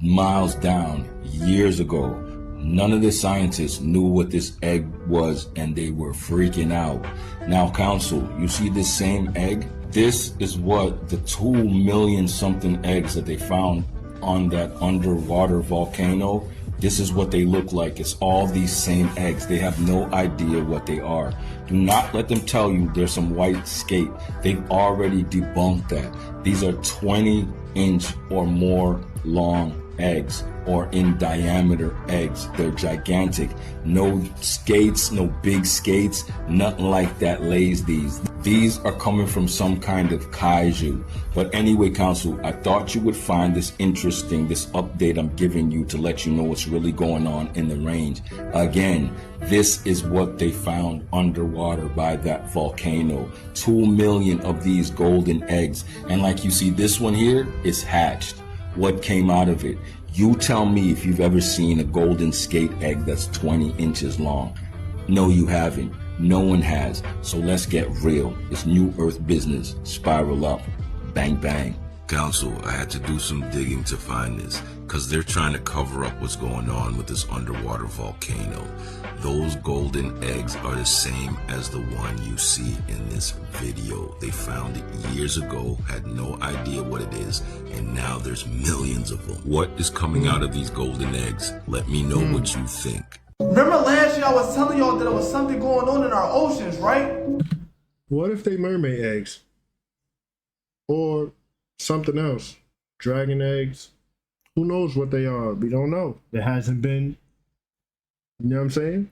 miles down, years ago. None of the scientists knew what this egg was, and they were freaking out. Now, Council, you see this same egg? This is what the 2 million something eggs that they found on that underwater volcano, this is what they look like. It's all these same eggs. They have no idea what they are. Do not let them tell you there's some white skate. They've already debunked that. These are 20-inch or more long eggs, or in diameter eggs. They're gigantic. No skates, no big skates, nothing like that lays these. These are coming from some kind of kaiju. But anyway, Council, I thought you would find this interesting, this update I'm giving you to let you know what's really going on in the range. Again, this is what they found underwater by that volcano. 2 million of these golden eggs. And like you see, this one here is hatched. What came out of it? You tell me if you've ever seen a golden skate egg that's 20 inches long. No, you haven't. No one has. So let's get real. It's New Earth business. Spiral up. Bang, bang. Council, I had to do some digging to find this, because they're trying to cover up what's going on with this underwater volcano. Those golden eggs are the same as the one you see in this video. They found it years ago, had no idea what it is, and now there's millions of them. What is coming out of these golden eggs? Let me know what you think. Remember last year I was telling y'all that there was something going on in our oceans, right? What if they mermaid eggs? Or something else? Dragon eggs? Who knows what they are? We don't know. There hasn't been, you know what I'm saying?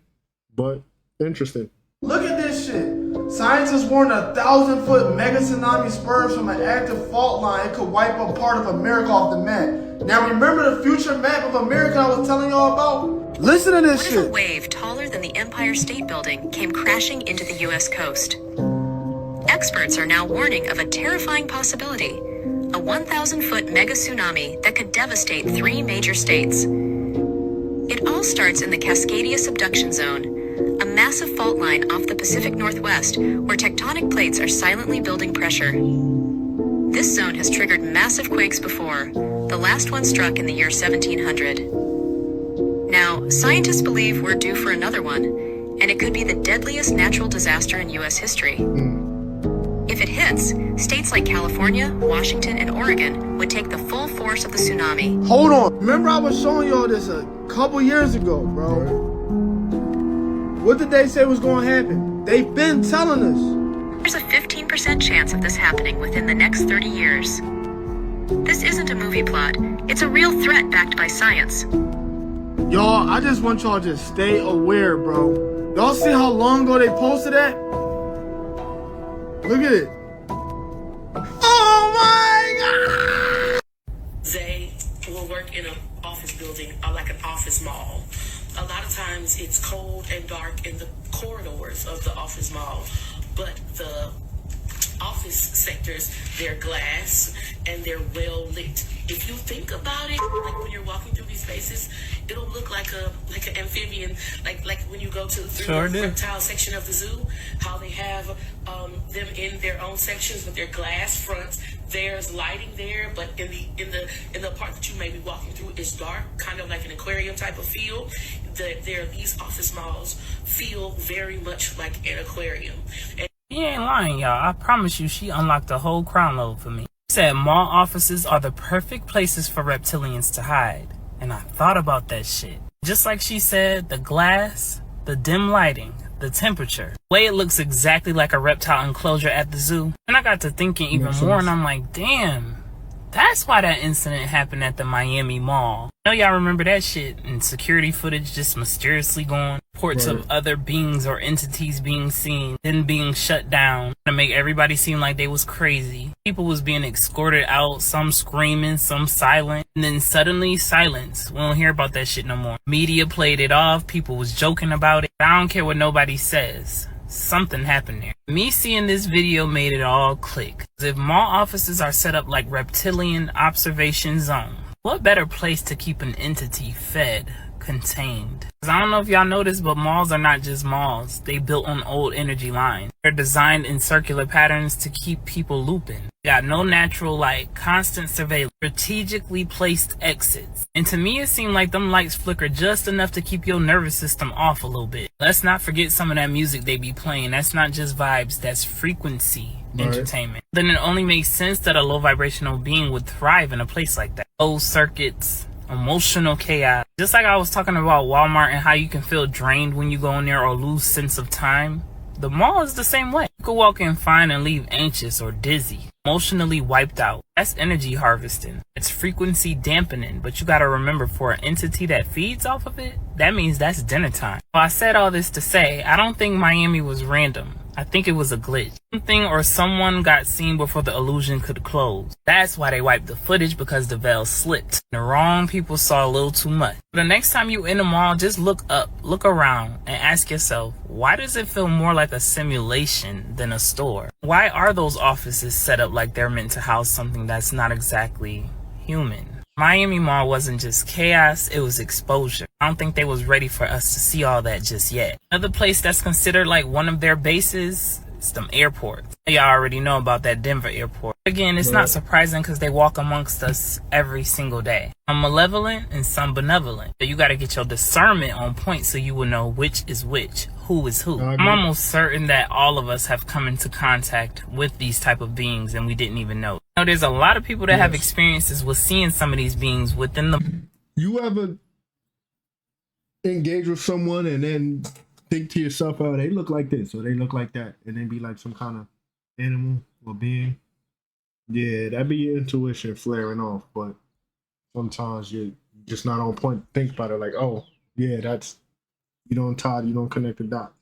But interesting. Look at this shit. Scientists warned 1,000-foot mega tsunami spurs from an active fault line could wipe up part of America off the map. Now remember the future map of America I was telling y'all about? Listen to this What shit. if a wave taller than the Empire State Building came crashing into the U.S. coast? Experts are now warning of a terrifying possibility, a 1,000-foot mega tsunami that could devastate 3 major states. It all starts in the Cascadia Subduction Zone, a massive fault line off the Pacific Northwest where tectonic plates are silently building pressure. This zone has triggered massive quakes before. The last one struck in the year 1700. Now, scientists believe we're due for another one, and it could be the deadliest natural disaster in U.S. history. If it hits, states like California, Washington, and Oregon would take the full force of the tsunami. Hold on. Remember I was showing y'all this a couple years ago, bro. What did they say was going to happen? They've been telling us. There's a 15% chance of this happening within the next 30 years. This isn't a movie plot. It's a real threat backed by science. Y'all, I just want y'all to stay aware, bro. Y'all see how long ago they posted that? Look at it. Oh my God! They will work in an office building or like an office mall. A lot of times it's cold and dark in the corridors of the office mall, but the office sectors, they're glass and they're well lit. If you think about it, like when you're walking through these spaces, it'll look like an amphibian, like when you go to the reptile section of the zoo, how they have them in their own sections with their glass fronts. There's lighting there, but in the part that you may be walking through is dark, kind of like an aquarium type of feel. These office malls feel very much like an aquarium. And He ain't lying, y'all. I promise you, she unlocked the whole crown level for me. She said mall offices are the perfect places for reptilians to hide. And I thought about that shit. Just like she said, the glass, the dim lighting, the temperature, the way it looks exactly like a reptile enclosure at the zoo. And I got to thinking even more, and I'm like, damn, that's why that incident happened at the Miami Mall. I know y'all remember that shit, and security footage just mysteriously gone. Reports of other beings or entities being seen, then being shut down to make everybody seem like they was crazy. People was being escorted out, some screaming, some silent, and then suddenly silence. We don't hear about that shit no more. Media played it off, people was joking about it. I don't care what nobody says. Something happened there. Me seeing this video made it all click. If mall offices are set up like reptilian observation zones, what better place to keep an entity fed, contained? I don't know if y'all noticed, but malls are not just malls. They built on old energy lines. They're designed in circular patterns to keep people looping. They got no natural light, constant surveillance, strategically placed exits. And to me, it seemed like them lights flicker just enough to keep your nervous system off a little bit. Let's not forget some of that music they be playing. That's not just vibes, that's frequency entertainment. Then it only makes sense that a low vibrational being would thrive in a place like that. Closed circuits, emotional chaos. Just like I was talking about Walmart and how you can feel drained when you go in there or lose sense of time. The mall is the same way. You could walk in fine and leave anxious or dizzy, emotionally wiped out. That's energy harvesting. It's frequency dampening, but you gotta remember, for an entity that feeds off of it, that means that's dinner time. Well, I said all this to say, I don't think Miami was random. I think it was a glitch. Something or someone got seen before the illusion could close. That's why they wiped the footage, because the veil slipped. The wrong people saw a little too much. The next time you in the mall, just look up, look around, and ask yourself, why does it feel more like a simulation than a store? Why are those offices set up like they're meant to house something that's not exactly human? Miami Mall wasn't just chaos, it was exposure. I don't think they was ready for us to see all that just yet. Another place that's considered like one of their bases is them airports. Y'all already know about that Denver airport. Again, it's not surprising because they walk amongst us every single day. Some malevolent and some benevolent. So you gotta get your discernment on point so you will know which is which, who is who. I'm almost certain that all of us have come into contact with these type of beings and we didn't even know. You know, there's a lot of people that have experiences with seeing some of these beings within them. You ever engage with someone and then think to yourself, oh, they look like this or they look like that, and then be like some kind of animal or being? Yeah, that'd be your intuition flaring off, but sometimes you're just not on point. Think about it like, oh, yeah, that's, you don't connect the dot.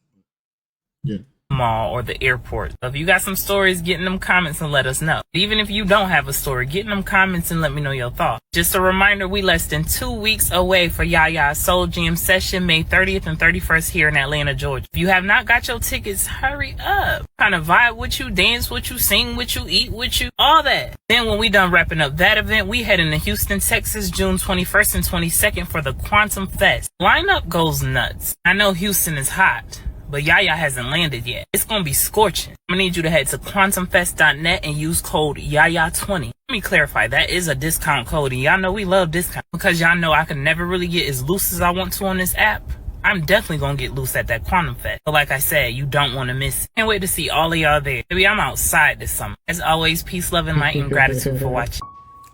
Yeah. mall or the airport. So if you got some stories, get in them comments and let us know. Even if you don't have a story, get in them comments and let me know your thoughts. Just a reminder, we less than 2 weeks away for Yaya's Soul Jam session, May 30th and 31st here in Atlanta, Georgia. If you have not got your tickets, hurry up. Kind of vibe with you, dance with you, sing with you, eat with you, all that. Then when we done wrapping up that event, we heading to Houston, Texas, June 21st and 22nd for the Quantum Fest. Lineup goes nuts. I know Houston is hot, but Yaya hasn't landed yet. It's gonna be scorching. I'm gonna need you to head to quantumfest.net and use code YAYA20. Let me clarify, that is a discount code, and y'all know we love discounts. Because y'all know I can never really get as loose as I want to on this app. I'm definitely gonna get loose at that Quantum Fest. But like I said, you don't want to miss it. Can't wait to see all of y'all there. Maybe I'm outside this summer. As always, peace, love, and light, and gratitude for watching.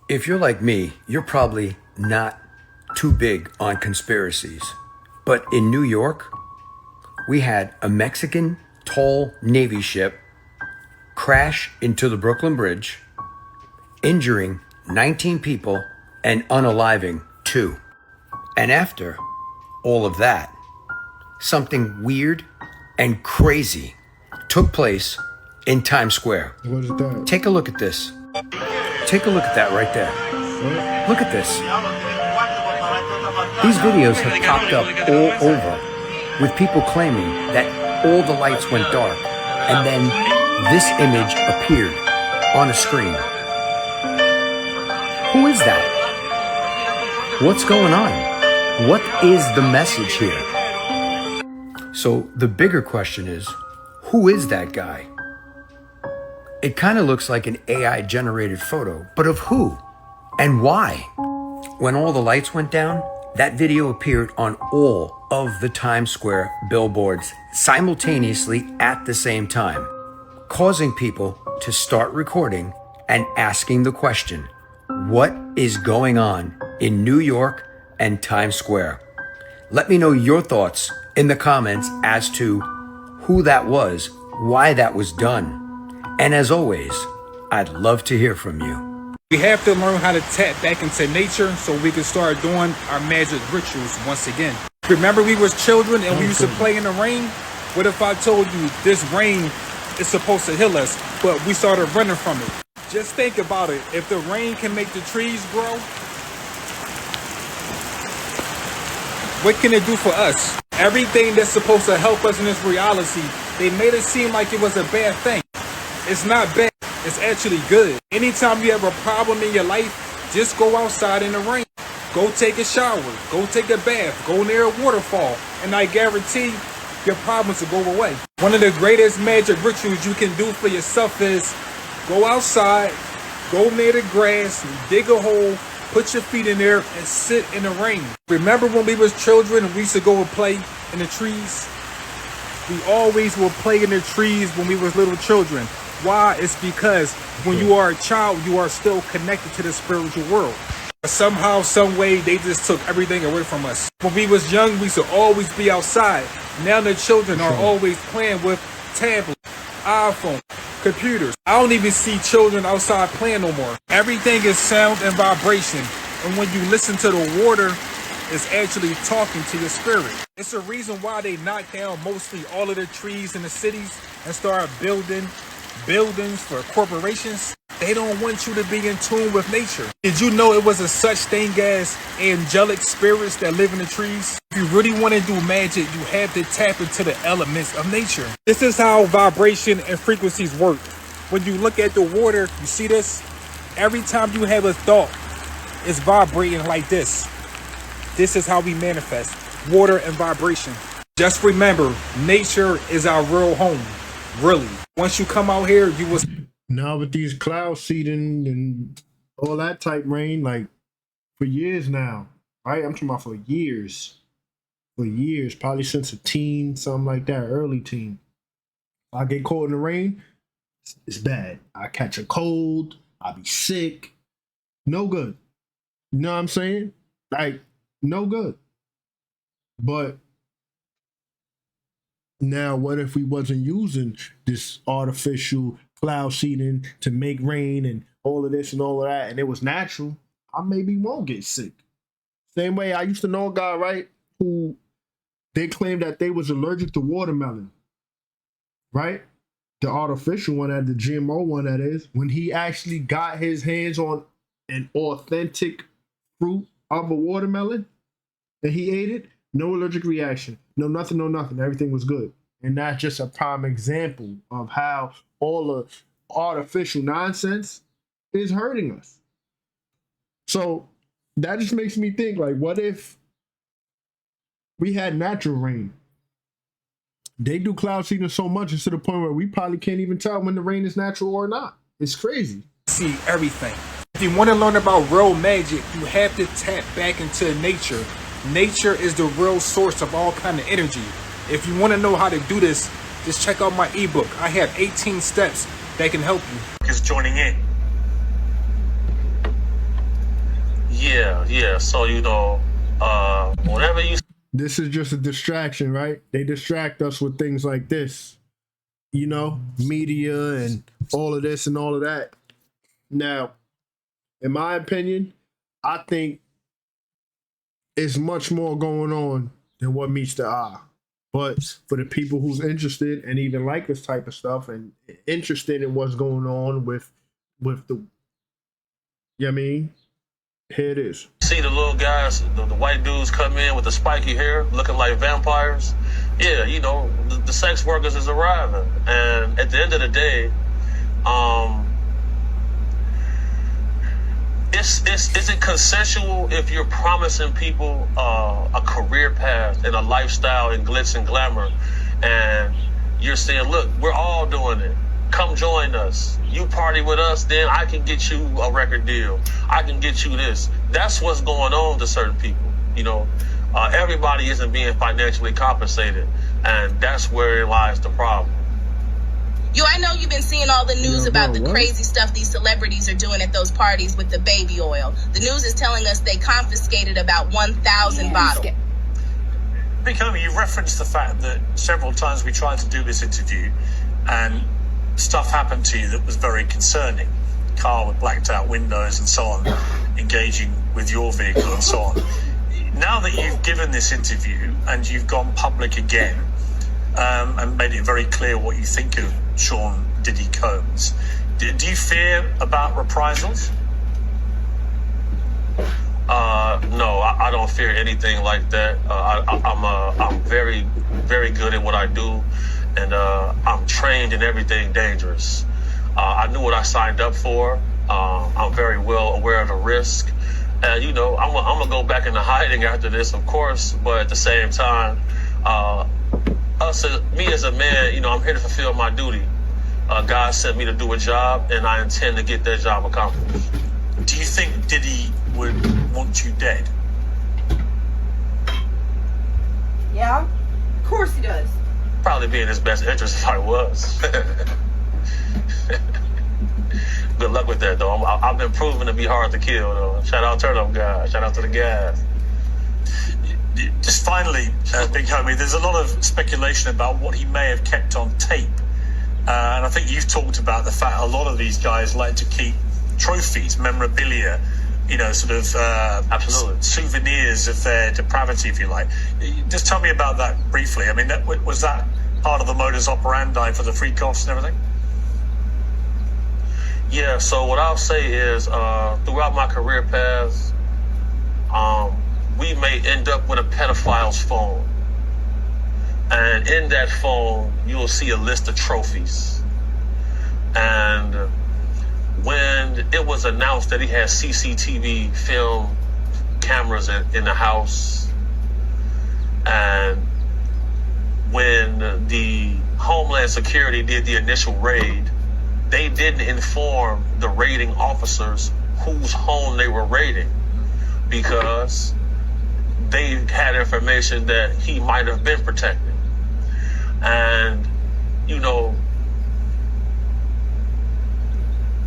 If you're like me, you're probably not too big on conspiracies. But in New York, we had a Mexican tall Navy ship crash into the Brooklyn Bridge, injuring 19 people and unaliving 2. And after all of that, something weird and crazy took place in Times Square. What is that? Take a look at this. Take a look at that right there. Look at this. These videos have popped up all over with people claiming that all the lights went dark and then this image appeared on a screen. Who is that? What's going on? What is the message here? So the bigger question is, who is that guy? It kind of looks like an AI generated photo, but of who and why? When all the lights went down, that video appeared on all of the Times Square billboards simultaneously at the same time, causing people to start recording and asking the question, what is going on in New York and Times Square? Let me know your thoughts in the comments as to who that was, why that was done. And as always, I'd love to hear from you. We have to learn how to tap back into nature so we can start doing our magic rituals once again. Remember we was children and we used to play in the rain? What if I told you this rain is supposed to heal us, but we started running from it? Just think about it. If the rain can make the trees grow, what can it do for us? Everything that's supposed to help us in this reality, they made it seem like it was a bad thing. It's not bad. It's actually good. Anytime you have a problem in your life, just go outside in the rain. Go take a shower. Go take a bath. Go near a waterfall. And I guarantee your problems will go away. One of the greatest magic rituals you can do for yourself is go outside, go near the grass, dig a hole, put your feet in there, and sit in the rain. Remember when we was children and we used to go and play in the trees? We always would play in the trees when we was little children. Why? It's because when you are a child, you are still connected to the spiritual world. But somehow, some way, they just took everything away from us. When we was young, we used to always be outside. Now the children are always playing with tablets, iPhone, computers. I don't even see children outside playing no more. Everything is sound and vibration. And when you listen to the water, it's actually talking to your spirit. It's a reason why they knock down mostly all of the trees in the cities and start building buildings for corporations. They don't want you to be in tune with nature. Did you know it was a such thing as angelic spirits that live in the trees? If you really want to do magic, you have to tap into the elements of nature. This is how vibration and frequencies work. When you look at the water, you see this? Every time you have a thought, it's vibrating like this. This is how we manifest water and vibration. Just remember, nature is our real home. Really. Once you come out here, you will. Now with these cloud seeding and all that type rain, like for years now, right? I'm talking about for years, probably since a teen, something like that, early teen. I get caught in the rain, it's bad. I catch a cold, I be sick, no good. You know what I'm saying? Like, no good. But now what if we wasn't using this artificial cloud seeding to make rain and all of this and all of that, and it was natural? I maybe won't get sick. Same way I used to know a guy, right, who they claimed that they was allergic to watermelon. right? The artificial one, the GMO one, that is, when he actually got his hands on an authentic fruit of a watermelon and he ate it, no allergic reaction, no nothing, everything was good. And that's just a prime example of how all the artificial nonsense is hurting us. So that just makes me think, like, what if we had natural rain? They do cloud seeding so much, it's to the point where we probably can't even tell when the rain is natural or not. It's crazy. See everything. If you want to learn about real magic, you have to tap back into nature. Nature is the real source of all kind of energy. If you want to know how to do this, just check out my ebook. I have 18 steps that can help you. Is joining in. Yeah. So, you know, whatever you... This is just a distraction, right? They distract us with things like this. You know, media and all of this and all of that. Now, in my opinion, I think it's much more going on than what meets the eye. But for the people who's interested and even like this type of stuff and interested in what's going on with the, you know what I mean? Here it is. See the little guys, the white dudes come in with the spiky hair looking like vampires. Yeah, you know, the sex workers is arriving. And at the end of the day, is it consensual if you're promising people a career path and a lifestyle and glitz and glamour, and you're saying, look, we're all doing it. Come join us. You party with us, then I can get you a record deal. I can get you this. That's what's going on to certain people. You know, everybody isn't being financially compensated, and that's where lies the problem. I know you've been seeing all the news about the crazy stuff these celebrities are doing at those parties with the baby oil. The news is telling us they confiscated about 1,000 bottles. Big Homie, you referenced the fact that several times we tried to do this interview and stuff happened to you that was very concerning. Car with blacked out windows and so on, engaging with your vehicle and so on. Now that you've given this interview and you've gone public again, and made it very clear what you think of Sean Diddy Combs, do you fear about reprisals? No, I don't fear anything like that. I'm very, very good at what I do, and I'm trained in everything dangerous. I knew what I signed up for. I'm very well aware of the risk. And, you know, I'm gonna go back into hiding after this, of course, but at the same time, me as a man, you know, I'm here to fulfill my duty. God sent me to do a job, and I intend to get that job accomplished. Do you think Diddy would want you dead? Yeah, of course he does. Probably be in his best interest if I was. Good luck with that, though. I've been proven to be hard to kill, though. Shout out Turn Up guys. Shout out to the guys. Just finally, Big Homie, there's a lot of speculation about what he may have kept on tape. And I think you've talked about the fact a lot of these guys like to keep trophies, memorabilia, you know, sort of souvenirs of their depravity, if you like. Just tell me about that briefly. I mean, was that part of the modus operandi for the freak offs and everything? Yeah, so what I'll say is, throughout my career path, we may end up with a pedophile's phone. And in that phone, you'll see a list of trophies. And when it was announced that he had CCTV film cameras in the house, and when the Homeland Security did the initial raid, they didn't inform the raiding officers whose home they were raiding, because they had information that he might have been protected. And, you know,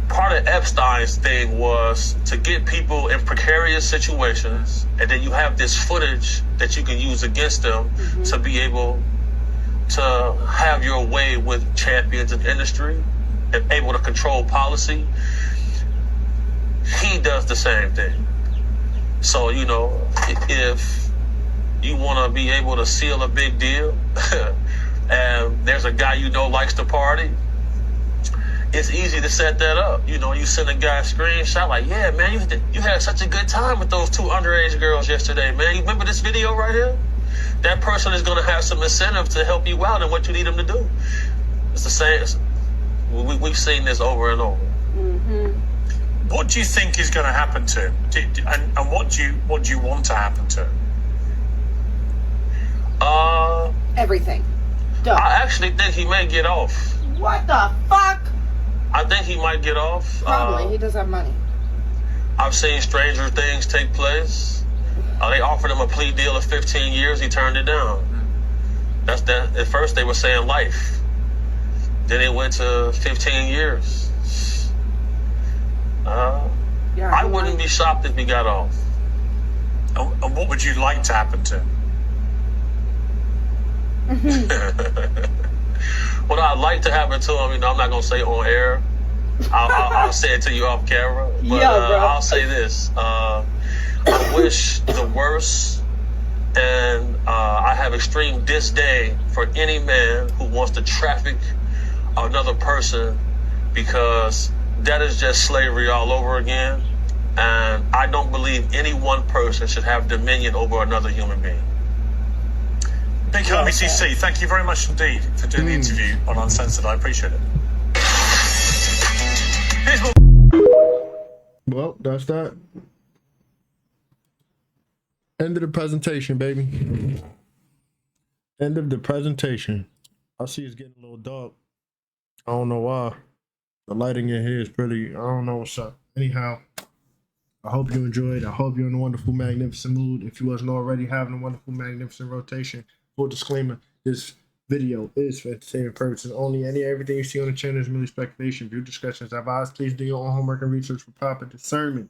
part of Epstein's thing was to get people in precarious situations, and then you have this footage that you can use against them to be able to have your way with champions in industry and able to control policy. He does the same thing. So, you know, if you want to be able to seal a big deal and there's a guy you know likes to party, it's easy to set that up. You know, you send a guy a screenshot like, yeah, man, you had such a good time with those 2 underage girls yesterday, man. You remember this video right here? That person is going to have some incentive to help you out in what you need them to do. It's the same. We've seen this over and over. What do you think is going to happen to him? And what do you want to happen to him? Everything. I actually think he may get off. What the fuck? I think he might get off. Probably. He does have money. I've seen stranger things take place. They offered him a plea deal of 15 years. He turned it down. That's that. At first they were saying life. Then it went to 15 years. I wouldn't be shocked if he got off. And what would you like to happen to him? What I'd like to happen to him, you know, I'm not going to say on air. I'll say it to you off camera. But I'll say this. I wish the worst, and I have extreme disdain for any man who wants to traffic another person, because that is just slavery all over again. And I don't believe any one person should have dominion over another human being. Big BCC, thank you very much indeed for doing the interview on Uncensored. I appreciate it. Well, that's that. End of the presentation, baby. End of the presentation. I see it's getting a little dark. I don't know why. The lighting in here is pretty, I don't know what's up. Anyhow, I hope you enjoyed. I hope you're in a wonderful, magnificent mood. If you wasn't already having a wonderful, magnificent rotation, full disclaimer, this video is for entertainment purposes only. Everything you see on the channel is merely speculation. View discussions advised. Please do your own homework and research for proper discernment.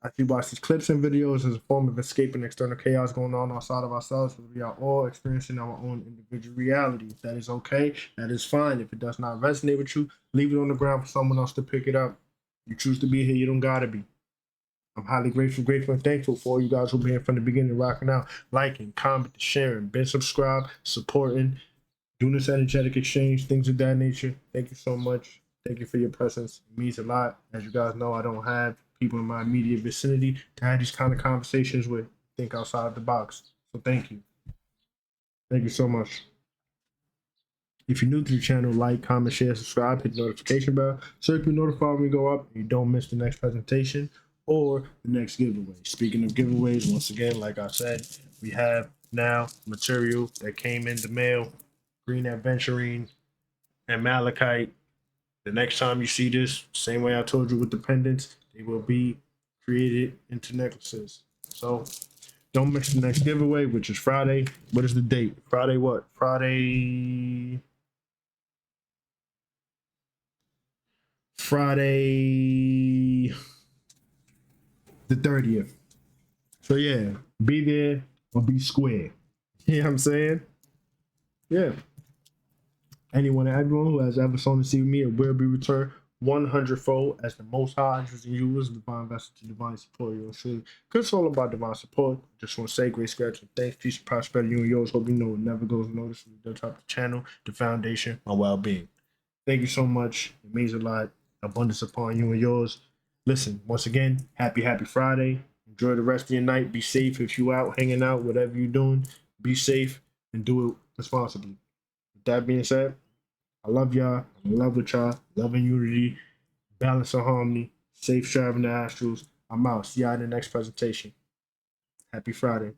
After you watch these clips and videos as a form of escaping external chaos going on outside of ourselves, we are all experiencing our own individual reality. If that is okay, that is fine. If it does not resonate with you, leave it on the ground for someone else to pick it up. You choose to be here, you don't gotta be. I'm highly grateful and thankful for all you guys who've been here from the beginning, rocking out, liking, commenting, sharing, been subscribed, supporting, doing this energetic exchange, things of that nature. Thank you so much. Thank you for your presence. It means a lot. As you guys know, I don't have people in my immediate vicinity to have these kind of conversations with. Think outside the box. So thank you. Thank you so much. If you're new to the channel, like, comment, share, subscribe, hit the notification bell so you can be notified when we go up and you don't miss the next presentation or the next giveaway. Speaking of giveaways, once again, like I said, we have now material that came in the mail, Green Adventurine and Malachite. The next time you see this, same way I told you with the pendants, they will be created into necklaces. So don't miss the next giveaway, which is Friday. What is the date? Friday what? Friday the 30th. So yeah, be there or be square. You know what I'm saying? Yeah. Anyone and everyone who has ever sown a seed with me, it will be returned 100-fold as the Most High is in you as divine vessel to divine support you. Because it's all about divine support. Just want to say grace, gratitude, thanks, peace, and prosperity. You and yours. Hope you know it never goes unnoticed. We don't top the channel, the foundation, my well-being. Thank you so much. It means a lot. Abundance upon you and yours. Listen, once again, happy Friday. Enjoy the rest of your night. Be safe if you out hanging out, whatever you're doing. Be safe and do it responsibly. With that being said, I love y'all. I'm in love with y'all. Love and unity. Balance and harmony. Safe driving the astrals. I'm out. See y'all in the next presentation. Happy Friday.